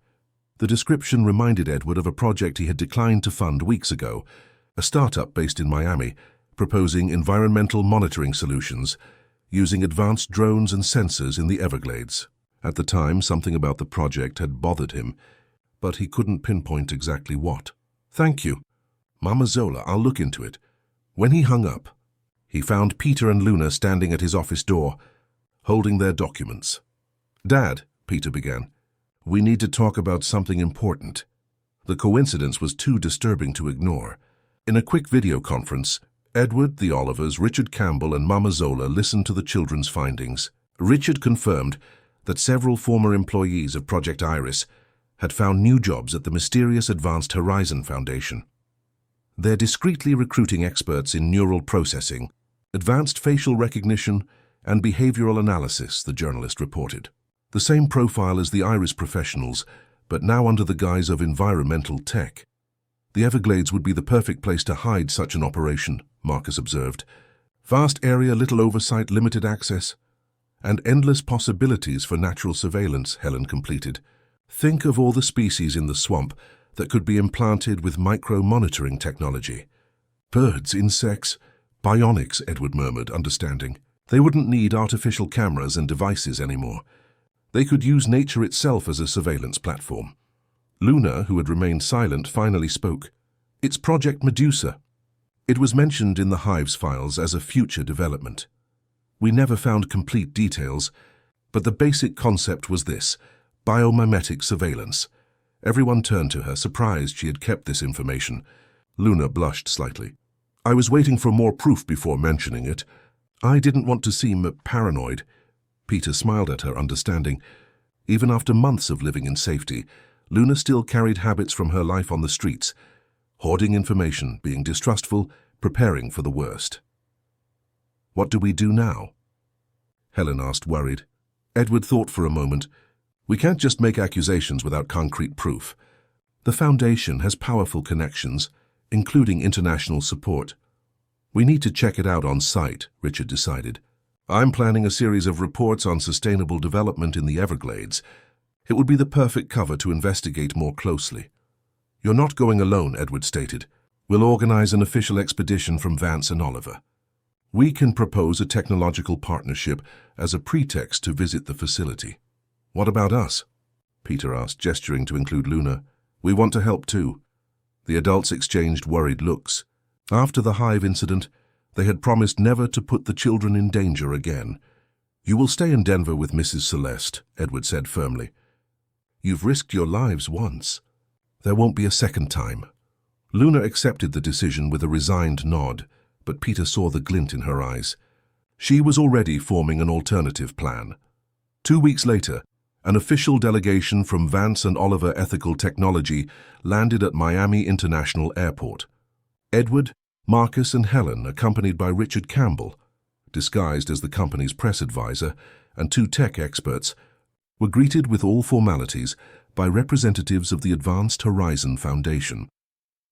The description reminded Edward of a project he had declined to fund weeks ago, a startup based in Miami, proposing environmental monitoring solutions, using advanced drones and sensors in the Everglades. At the time, something about the project had bothered him, but he couldn't pinpoint exactly what. "Thank you. Mama Zola, I'll look into it." When he hung up, he found Peter and Luna standing at his office door, holding their documents. "Dad," Peter began, "we need to talk about something important." The coincidence was too disturbing to ignore. In a quick video conference, Edward, the Olivers, Richard Campbell, and Mama Zola listened to the children's findings. Richard confirmed that several former employees of Project Iris had found new jobs at the mysterious Advanced Horizon Foundation. They're discreetly recruiting experts in neural processing, advanced facial recognition, and behavioral analysis, the journalist reported. The same profile as the Iris professionals, but now under the guise of environmental tech. "The Everglades would be the perfect place to hide such an operation," Marcus observed. "Vast area, little oversight, limited access, and endless possibilities for natural surveillance," Helen completed. "Think of all the species in the swamp that could be implanted with micro-monitoring technology." "Birds, insects, bionics," Edward murmured, understanding. "They wouldn't need artificial cameras and devices anymore. They could use nature itself as a surveillance platform." Luna, who had remained silent, finally spoke. "It's Project Medusa. It was mentioned in the Hive's files as a future development. We never found complete details, but the basic concept was this: biomimetic surveillance." Everyone turned to her, surprised she had kept this information. Luna blushed slightly. "I was waiting for more proof before mentioning it. I didn't want to seem paranoid." Peter smiled at her, understanding. Even after months of living in safety, Luna still carried habits from her life on the streets, hoarding information, being distrustful, preparing for the worst. "What do we do now?" Helen asked, worried. Edward thought for a moment. "We can't just make accusations without concrete proof. The Foundation has powerful connections, including international support. We need to check it out on site," Richard decided. "I'm planning a series of reports on sustainable development in the Everglades. It would be the perfect cover to investigate more closely." "You're not going alone," Edward stated. "We'll organize an official expedition from Vance and Oliver. We can propose a technological partnership as a pretext to visit the facility." "What about us?" Peter asked, gesturing to include Luna. "We want to help too." The adults exchanged worried looks. After the Hive incident, they had promised never to put the children in danger again. "You will stay in Denver with Mrs. Celeste," Edward said firmly. "You've risked your lives once. There won't be a second time." Luna accepted the decision with a resigned nod, but Peter saw the glint in her eyes. She was already forming an alternative plan. 2 weeks later, an official delegation from Vance and Oliver Ethical Technology landed at Miami International Airport. Edward, Marcus, and Helen, accompanied by Richard Campbell, disguised as the company's press advisor, and 2 tech experts, were greeted with all formalities by representatives of the Advanced Horizon Foundation.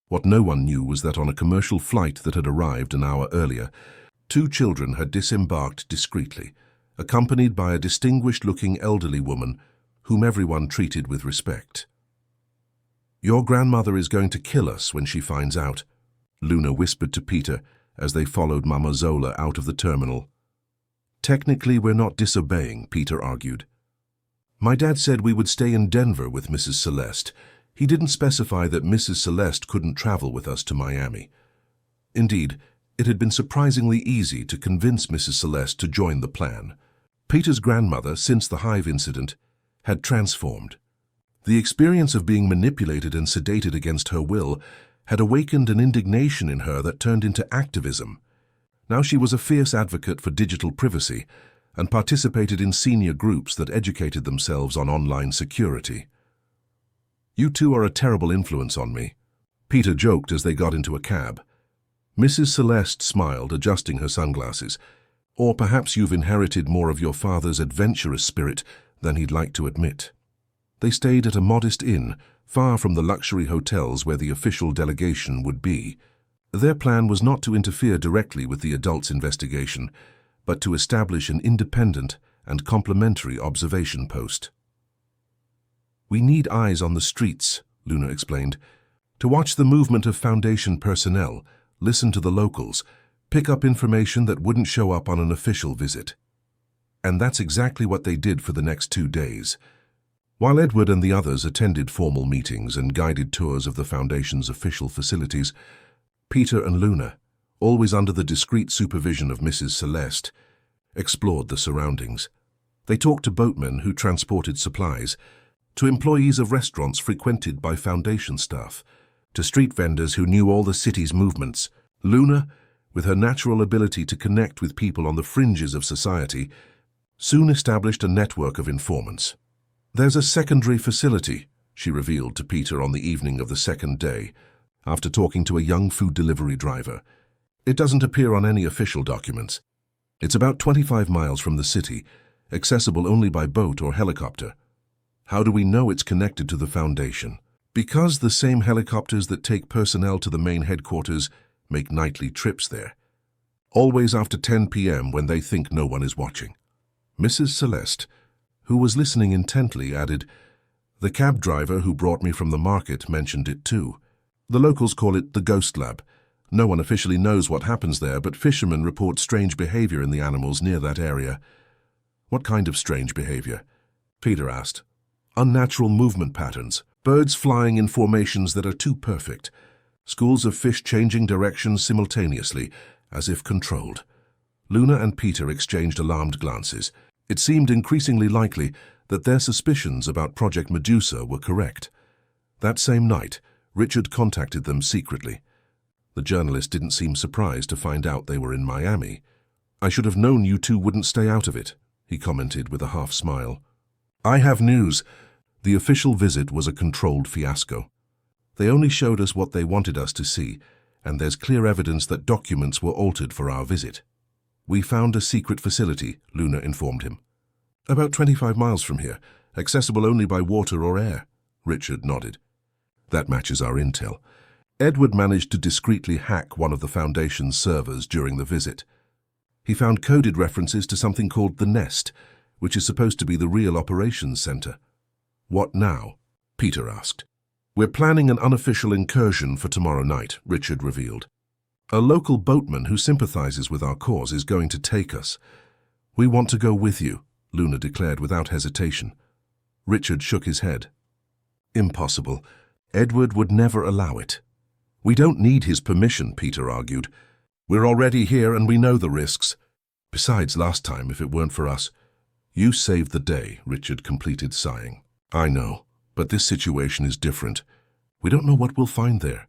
What no one knew was that on a commercial flight that had arrived an hour earlier, 2 children had disembarked discreetly, accompanied by a distinguished-looking elderly woman whom everyone treated with respect. "Your grandmother is going to kill us when she finds out," Luna whispered to Peter as they followed Mama Zola out of the terminal. "Technically, we're not disobeying," Peter argued. "My dad said we would stay in Denver with Mrs. Celeste. He didn't specify that Mrs. Celeste couldn't travel with us to Miami." Indeed, it had been surprisingly easy to convince Mrs. Celeste to join the plan. Peter's grandmother, since the hive incident, had transformed. The experience of being manipulated and sedated against her will had awakened an indignation in her that turned into activism. Now she was a fierce advocate for digital privacy and participated in senior groups that educated themselves on online security. "You two are a terrible influence on me," Peter joked as they got into a cab. Mrs. Celeste smiled, adjusting her sunglasses. "Or perhaps you've inherited more of your father's adventurous spirit than he'd like to admit." They stayed at a modest inn, far from the luxury hotels where the official delegation would be. Their plan was not to interfere directly with the adults' investigation, but to establish an independent and complementary observation post. "We need eyes on the streets," Luna explained, "to watch the movement of Foundation personnel, listen to the locals, pick up information that wouldn't show up on an official visit." And that's exactly what they did for the next 2 days. While Edward and the others attended formal meetings and guided tours of the Foundation's official facilities, Peter and Luna, always under the discreet supervision of Mrs. Celeste, explored the surroundings. They talked to boatmen who transported supplies, to employees of restaurants frequented by Foundation staff, to street vendors who knew all the city's movements. Luna, with her natural ability to connect with people on the fringes of society, soon established a network of informants. "There's a secondary facility," she revealed to Peter on the evening of the second day, after talking to a young food delivery driver. "It doesn't appear on any official documents. It's about 25 miles from the city, accessible only by boat or helicopter." "How do we know it's connected to the Foundation?" "Because the same helicopters that take personnel to the main headquarters make nightly trips there. Always after 10 p.m. when they think no one is watching." Mrs. Celeste, who was listening intently, added, "The cab driver who brought me from the market mentioned it too. The locals call it the Ghost Lab. No one officially knows what happens there, but fishermen report strange behavior in the animals near that area." "What kind of strange behavior?" Peter asked. "Unnatural movement patterns, birds flying in formations that are too perfect, schools of fish changing directions simultaneously, as if controlled." Luna and Peter exchanged alarmed glances. It seemed increasingly likely that their suspicions about Project Medusa were correct. That same night, Richard contacted them secretly. The journalist didn't seem surprised to find out they were in Miami. "I should have known you two wouldn't stay out of it," he commented with a half-smile. "I have news. The official visit was a controlled fiasco. They only showed us what they wanted us to see, and there's clear evidence that documents were altered for our visit." "We found a secret facility," Luna informed him. "About 25 miles from here, accessible only by water or air." Richard nodded. "That matches our intel. Edward managed to discreetly hack one of the Foundation's servers during the visit. He found coded references to something called the Nest, which is supposed to be the real operations center." "What now?" Peter asked. "We're planning an unofficial incursion for tomorrow night," Richard revealed. "A local boatman who sympathizes with our cause is going to take us. We want to go with you," Luna declared without hesitation. Richard shook his head. "Impossible. Edward would never allow it." "We don't need his permission," Peter argued. "We're already here and we know the risks. Besides, last time, if it weren't for us—" "You saved the day," Richard completed, sighing. "I know, but this situation is different. We don't know what we'll find there."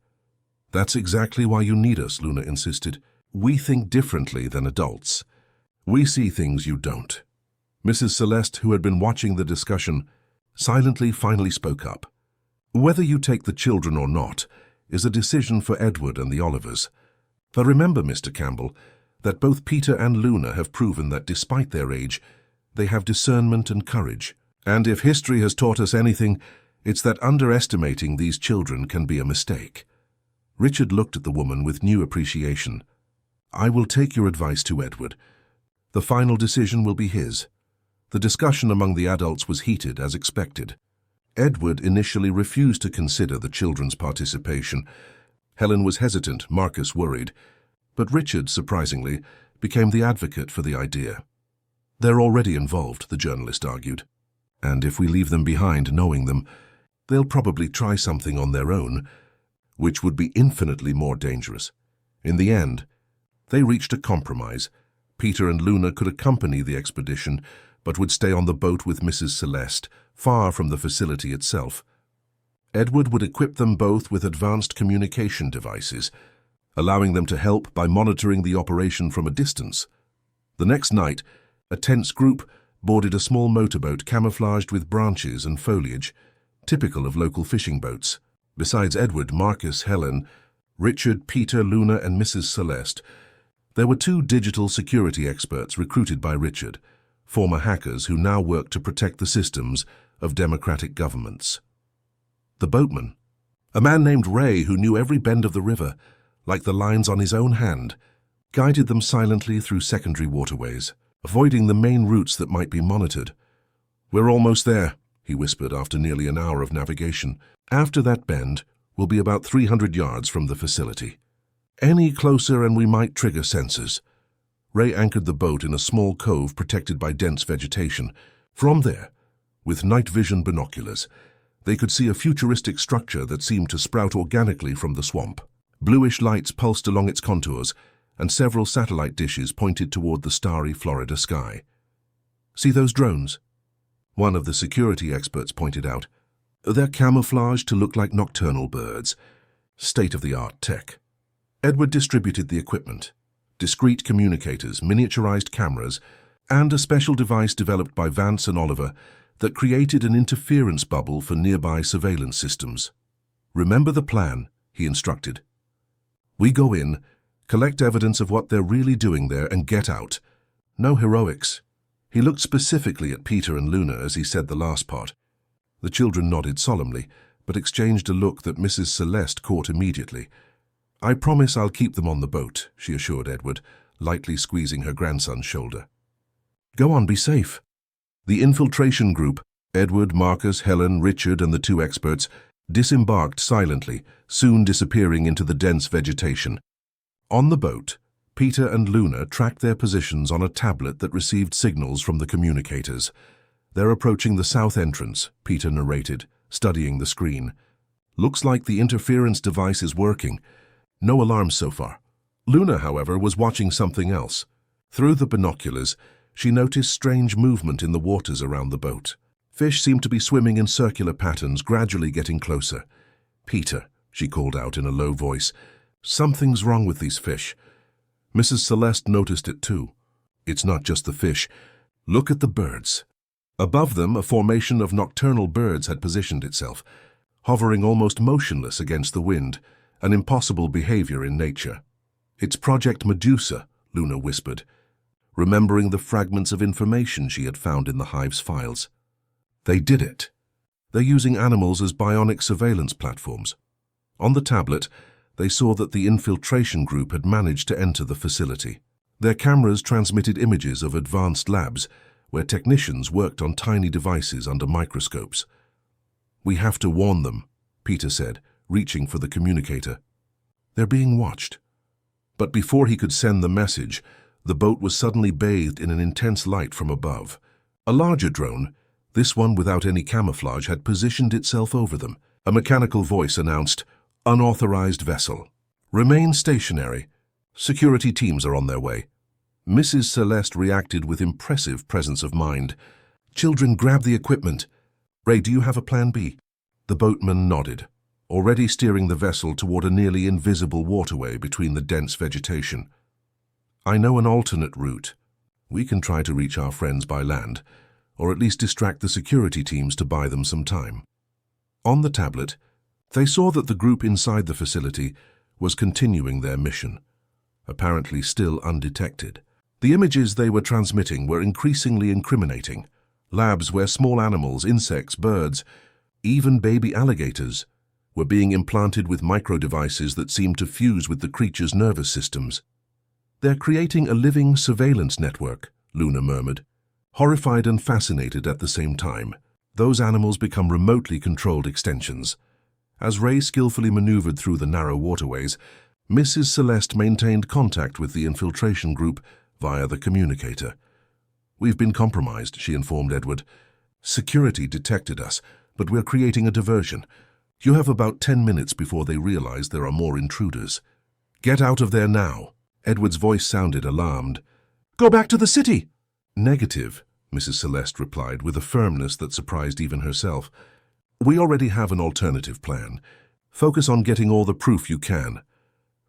"That's exactly why you need us," Luna insisted. "We think differently than adults. We see things you don't. Mrs. Celeste, who had been watching the discussion, silently finally spoke up. Whether you take the children or not is a decision for Edward and the Olivers. But remember, Mr. Campbell, that both Peter and Luna have proven that despite their age, they have discernment and courage. And if history has taught us anything, it's that underestimating these children can be a mistake. Richard looked at the woman with new appreciation. I will take your advice to Edward. The final decision will be his. The discussion among the adults was heated as expected. Edward initially refused to consider the children's participation. Helen was hesitant, Marcus worried. But Richard, surprisingly, became the advocate for the idea. They're already involved, the journalist argued. And if we leave them behind knowing them, they'll probably try something on their own, which would be infinitely more dangerous. In the end, they reached a compromise. Peter and Luna could accompany the expedition, but would stay on the boat with Mrs. Celeste, far from the facility itself. Edward would equip them both with advanced communication devices, allowing them to help by monitoring the operation from a distance. The next night, a tense group boarded a small motorboat camouflaged with branches and foliage, typical of local fishing boats. Besides Edward, Marcus, Helen, Richard, Peter, Luna, and Mrs. Celeste, there were 2 digital security experts recruited by Richard, former hackers who now worked to protect the systems of democratic governments. The boatman, a man named Ray who knew every bend of the river, like the lines on his own hand, guided them silently through secondary waterways, avoiding the main routes that might be monitored. We're almost there, he whispered after nearly an hour of navigation. After that bend, we'll be about 300 yards from the facility. Any closer and we might trigger sensors. Ray anchored the boat in a small cove protected by dense vegetation. From there, with night vision binoculars, they could see a futuristic structure that seemed to sprout organically from the swamp. Bluish lights pulsed along its contours, and several satellite dishes pointed toward the starry Florida sky. See those drones? One of the security experts pointed out. They're camouflaged to look like nocturnal birds. State-of-the-art tech. Edward distributed the equipment. Discrete communicators, miniaturized cameras, and a special device developed by Vance and Oliver that created an interference bubble for nearby surveillance systems. Remember the plan, he instructed. We go in, collect evidence of what they're really doing there, and get out. No heroics. He looked specifically at Peter and Luna as he said the last part. The children nodded solemnly, but exchanged a look that Mrs. Celeste caught immediately. I promise I'll keep them on the boat, she assured Edward, lightly squeezing her grandson's shoulder. Go on, be safe. The infiltration group, Edward, Marcus, Helen, Richard, and the 2 experts, disembarked silently, soon disappearing into the dense vegetation. On the boat, Peter and Luna tracked their positions on a tablet that received signals from the communicators. They're approaching the south entrance, Peter narrated, studying the screen. Looks like the interference device is working. No alarms so far. Luna, however, was watching something else. Through the binoculars, she noticed strange movement in the waters around the boat. Fish seemed to be swimming in circular patterns, gradually getting closer. Peter, she called out in a low voice, something's wrong with these fish. Mrs. Celeste noticed it too. It's not just the fish. Look at the birds. Above them, a formation of nocturnal birds had positioned itself, hovering almost motionless against the wind, an impossible behavior in nature. It's Project Medusa, Luna whispered, remembering the fragments of information she had found in the hive's files. They did it. They're using animals as bionic surveillance platforms. On the tablet, they saw that the infiltration group had managed to enter the facility. Their cameras transmitted images of advanced labs where technicians worked on tiny devices under microscopes. We have to warn them, Peter said, reaching for the communicator. They're being watched. But before he could send the message, the boat was suddenly bathed in an intense light from above. A larger drone, this one without any camouflage, had positioned itself over them. A mechanical voice announced, "Unauthorized vessel. Remain stationary. Security teams are on their way." Mrs. Celeste reacted with impressive presence of mind. "Children, grab the equipment. Ray, do you have a plan B?" The boatman nodded, already steering the vessel toward a nearly invisible waterway between the dense vegetation. "I know an alternate route. We can try to reach our friends by land, or at least distract the security teams to buy them some time. On the tablet, they saw that the group inside the facility was continuing their mission, apparently still undetected. The images they were transmitting were increasingly incriminating. Labs where small animals, insects, birds, even baby alligators, were being implanted with micro-devices that seemed to fuse with the creatures' nervous systems. "They're creating a living surveillance network," Luna murmured, horrified and fascinated at the same time. Those animals become remotely controlled extensions. As Ray skillfully maneuvered through the narrow waterways, Mrs. Celeste maintained contact with the infiltration group via the communicator. "We've been compromised," she informed Edward. "Security detected us, but we're creating a diversion. You have about 10 minutes before they realize there are more intruders. Get out of there now." Edward's voice sounded alarmed. "Go back to the city!" "Negative," Mrs. Celeste replied with a firmness that surprised even herself. "We already have an alternative plan. Focus on getting all the proof you can."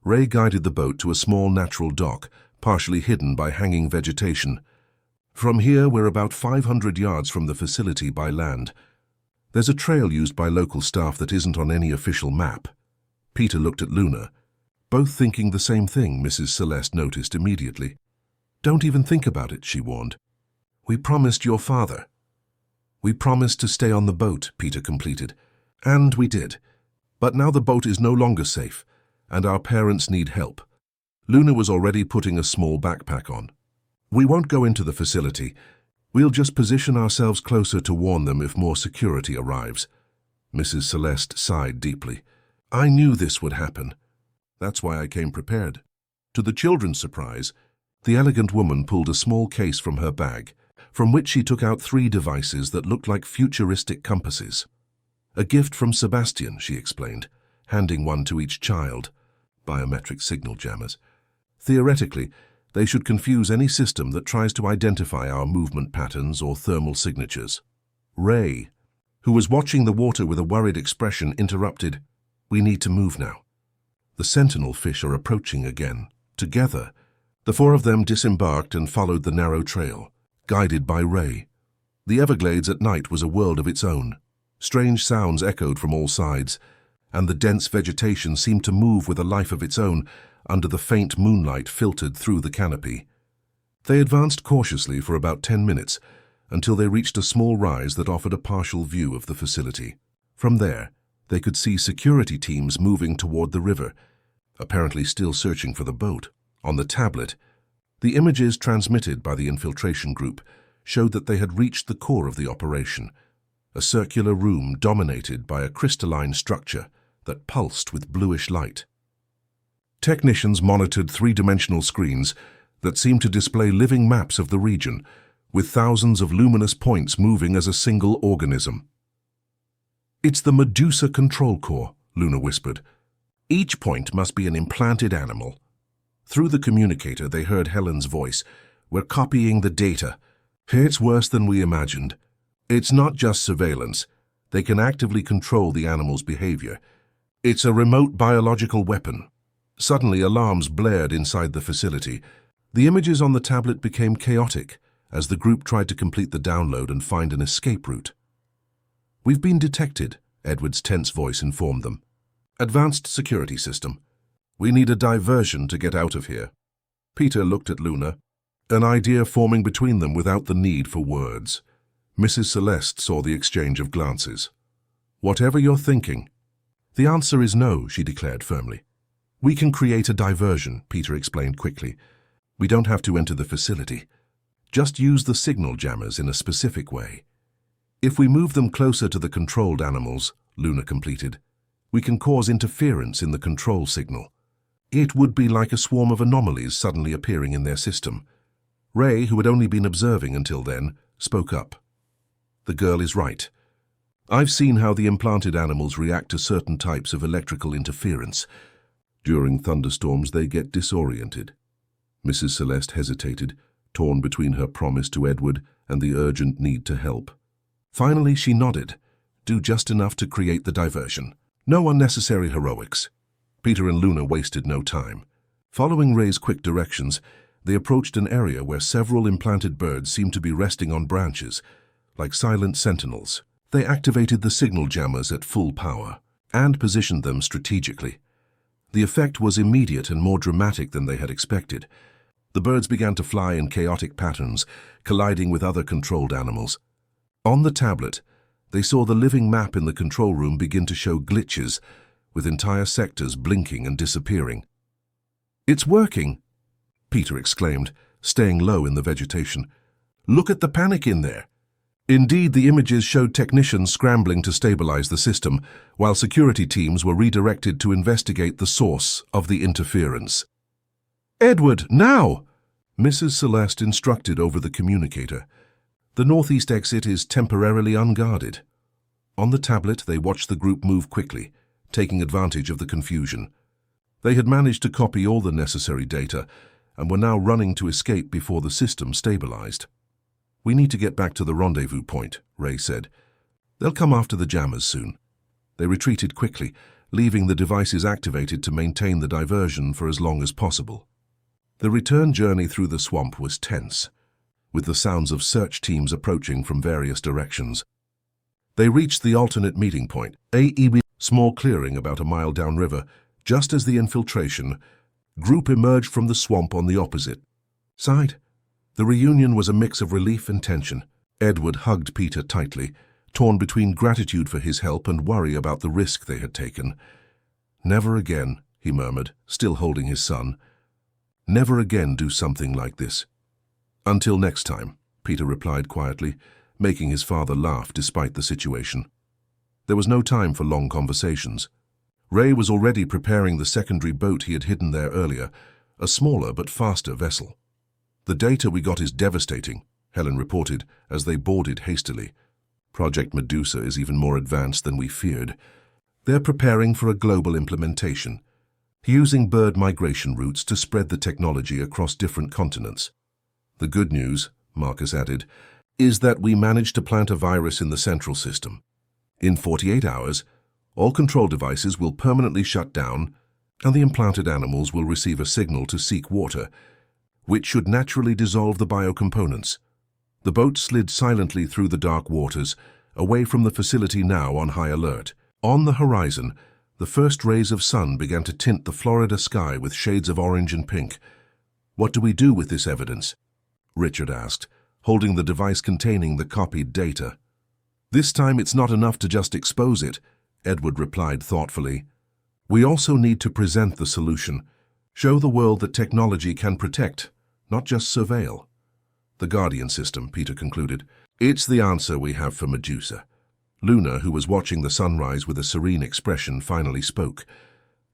Ray guided the boat to a small natural dock, partially hidden by hanging vegetation. "From here, we're about 500 yards from the facility by land. There's a trail used by local staff that isn't on any official map." Peter looked at Luna. Both thinking the same thing, Mrs. Celeste noticed immediately. "Don't even think about it," she warned. "We promised your father." "We promised to stay on the boat," Peter completed. "And we did. But now the boat is no longer safe, and our parents need help." Luna was already putting a small backpack on. "We won't go into the facility. We'll just position ourselves closer to warn them if more security arrives." Mrs. Celeste sighed deeply. "I knew this would happen. That's why I came prepared." To the children's surprise, the elegant woman pulled a small case from her bag, from which she took out 3 devices that looked like futuristic compasses. "A gift from Sebastian," she explained, handing one to each child. "Biometric signal jammers. Theoretically, they should confuse any system that tries to identify our movement patterns or thermal signatures." Ray, who was watching the water with a worried expression, interrupted. "We need to move now. The sentinel fish are approaching again." Together, the 4 of them disembarked and followed the narrow trail, guided by Ray. The Everglades at night was a world of its own. Strange sounds echoed from all sides, and the dense vegetation seemed to move with a life of its own under the faint moonlight filtered through the canopy. They advanced cautiously for about 10 minutes, until they reached a small rise that offered a partial view of the facility. From there, they could see security teams moving toward the river, apparently still searching for the boat. On the tablet, the images transmitted by the infiltration group showed that they had reached the core of the operation, a circular room dominated by a crystalline structure that pulsed with bluish light. Technicians monitored 3-dimensional screens that seemed to display living maps of the region, with thousands of luminous points moving as a single organism. "It's the Medusa control core," Luna whispered. "Each point must be an implanted animal." Through the communicator, they heard Helen's voice. "We're copying the data. It's worse than we imagined. It's not just surveillance. They can actively control the animal's behavior. It's a remote biological weapon." Suddenly, alarms blared inside the facility. The images on the tablet became chaotic as the group tried to complete the download and find an escape route. "We've been detected," Edward's tense voice informed them. "Advanced security system. We need a diversion to get out of here." Peter looked at Luna, an idea forming between them without the need for words. Mrs. Celeste saw the exchange of glances. "Whatever you're thinking." "The answer is no," she declared firmly. "We can create a diversion," Peter explained quickly. "We don't have to enter the facility. Just use the signal jammers in a specific way. If we move them closer to the controlled animals," Luna completed, "we can cause interference in the control signal. It would be like a swarm of anomalies suddenly appearing in their system." Ray, who had only been observing until then, spoke up. "The girl is right. I've seen how the implanted animals react to certain types of electrical interference. During thunderstorms, they get disoriented." Mrs. Celeste hesitated, torn between her promise to Edward and the urgent need to help. Finally, she nodded. "Do just enough to create the diversion. No unnecessary heroics." Peter and Luna wasted no time. Following Ray's quick directions, They approached an area where several implanted birds seemed to be resting on branches, like silent sentinels. They activated the signal jammers at full power and positioned them strategically. The effect was immediate and more dramatic than they had expected. The birds began to fly in chaotic patterns, colliding with other controlled animals. On the tablet, they saw the living map in the control room begin to show glitches, with entire sectors blinking and disappearing. "It's working!" Peter exclaimed, staying low in the vegetation. "Look at the panic in there!" Indeed, the images showed technicians scrambling to stabilize the system, while security teams were redirected to investigate the source of the interference. "Edward, now!" Mrs. Celeste instructed over the communicator. "The northeast exit is temporarily unguarded." On the tablet, they watched the group move quickly, taking advantage of the confusion. They had managed to copy all the necessary data and were now running to escape before the system stabilized. "We need to get back to the rendezvous point," Ray said. "They'll come after the jammers soon." They retreated quickly, leaving the devices activated to maintain the diversion for as long as possible. The return journey through the swamp was tense, with the sounds of search teams approaching from various directions. They reached the alternate meeting point, a small clearing about a mile downriver, just as the infiltration group emerged from the swamp on the opposite side. The reunion was a mix of relief and tension. Edward hugged Peter tightly, torn between gratitude for his help and worry about the risk they had taken. "Never again," he murmured, still holding his son. "Never again do something like this." "Until next time," Peter replied quietly, making his father laugh despite the situation. There was no time for long conversations. Ray was already preparing the secondary boat he had hidden there earlier, a smaller but faster vessel. "The data we got is devastating," Helen reported as they boarded hastily. "Project Medusa is even more advanced than we feared. They're preparing for a global implementation, using bird migration routes to spread the technology across different continents. The good news," Marcus added, "is that we managed to plant a virus in the central system. In 48 hours, all control devices will permanently shut down, and the implanted animals will receive a signal to seek water, which should naturally dissolve the biocomponents." The boat slid silently through the dark waters, away from the facility now on high alert. On the horizon, the first rays of sun began to tint the Florida sky with shades of orange and pink. "What do we do with this evidence?" Richard asked, holding the device containing the copied data. "This time it's not enough to just expose it," Edward replied thoughtfully. "We also need to present the solution, show the world that technology can protect, not just surveil." "The Guardian system," Peter concluded. "It's the answer we have for Medusa." Luna, who was watching the sunrise with a serene expression, finally spoke.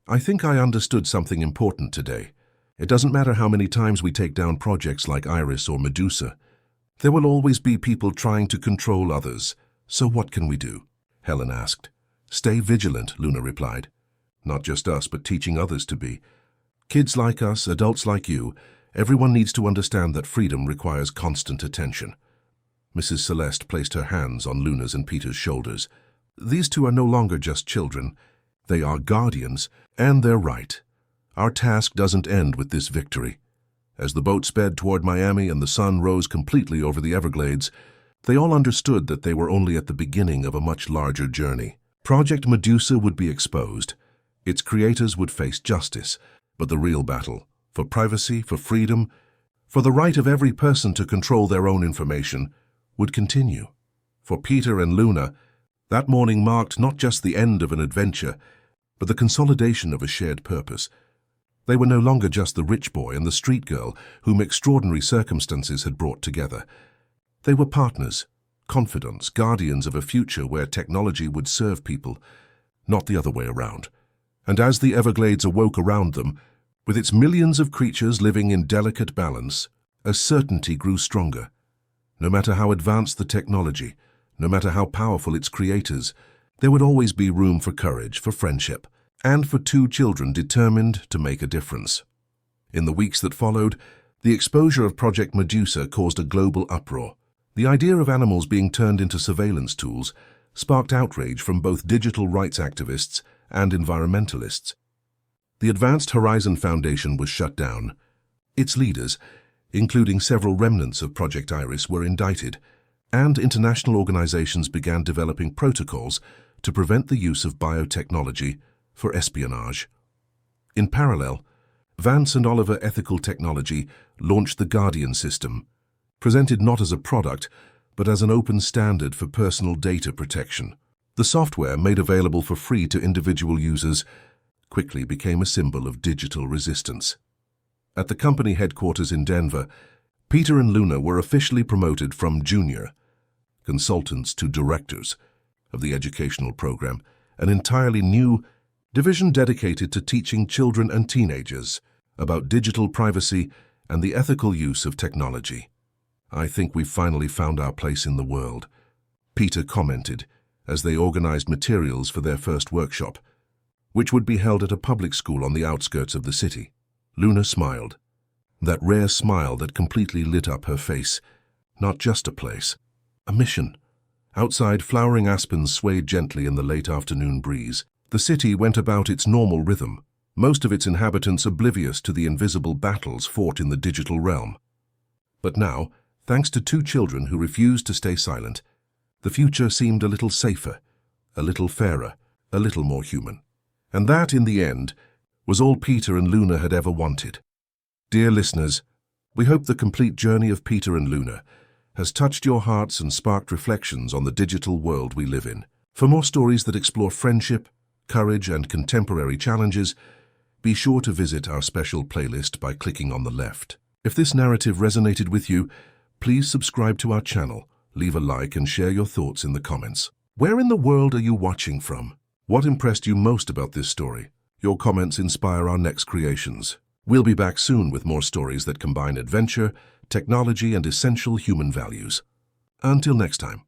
"I think I understood something important today. It doesn't matter how many times we take down projects like Iris or Medusa. There will always be people trying to control others. So what can we do?" Helen asked. "Stay vigilant," Luna replied. "Not just us, but teaching others to be. Kids like us, adults like you, everyone needs to understand that freedom requires constant attention." Mrs. Celeste placed her hands on Luna's and Peter's shoulders. "These two are no longer just children. They are guardians, and they're right. Our task doesn't end with this victory." As the boat sped toward Miami and the sun rose completely over the Everglades, they all understood that they were only at the beginning of a much larger journey. Project Medusa would be exposed. Its creators would face justice, but the real battle, for privacy, for freedom, for the right of every person to control their own information, would continue. For Peter and Luna, that morning marked not just the end of an adventure, but the consolidation of a shared purpose. They were no longer just the rich boy and the street girl whom extraordinary circumstances had brought together. They were partners, confidants, guardians of a future where technology would serve people, not the other way around. And as the Everglades awoke around them, with its millions of creatures living in delicate balance, a certainty grew stronger. No matter how advanced the technology, no matter how powerful its creators, there would always be room for courage, for friendship, and for two children determined to make a difference. In the weeks that followed, the exposure of Project Medusa caused a global uproar. The idea of animals being turned into surveillance tools sparked outrage from both digital rights activists and environmentalists. The Advanced Horizon Foundation was shut down. Its leaders, including several remnants of Project Iris, were indicted, and international organizations began developing protocols to prevent the use of biotechnology for espionage. In parallel, Vance and Oliver Ethical Technology launched the Guardian system, presented not as a product, but as an open standard for personal data protection. The software, made available for free to individual users, quickly became a symbol of digital resistance. At the company headquarters in Denver, Peter and Luna were officially promoted from junior consultants to directors of the educational program, an entirely new division dedicated to teaching children and teenagers about digital privacy and the ethical use of technology. "I think we've finally found our place in the world," Peter commented as they organized materials for their first workshop, which would be held at a public school on the outskirts of the city. Luna smiled, that rare smile that completely lit up her face. Not just a place, a mission. Outside, flowering aspens swayed gently in the late afternoon breeze. The city went about its normal rhythm, most of its inhabitants oblivious to the invisible battles fought in the digital realm. But now, thanks to two children who refused to stay silent, the future seemed a little safer, a little fairer, a little more human. And that, in the end, was all Peter and Luna had ever wanted. Dear listeners, we hope the complete journey of Peter and Luna has touched your hearts and sparked reflections on the digital world we live in. For more stories that explore friendship, courage, and contemporary challenges, be sure to visit our special playlist by clicking on the left. If this narrative resonated with you, please subscribe to our channel, leave a like, and share your thoughts in the comments. Where in the world are you watching from? What impressed you most about this story? Your comments inspire our next creations. We'll be back soon with more stories that combine adventure, technology, and essential human values. Until next time.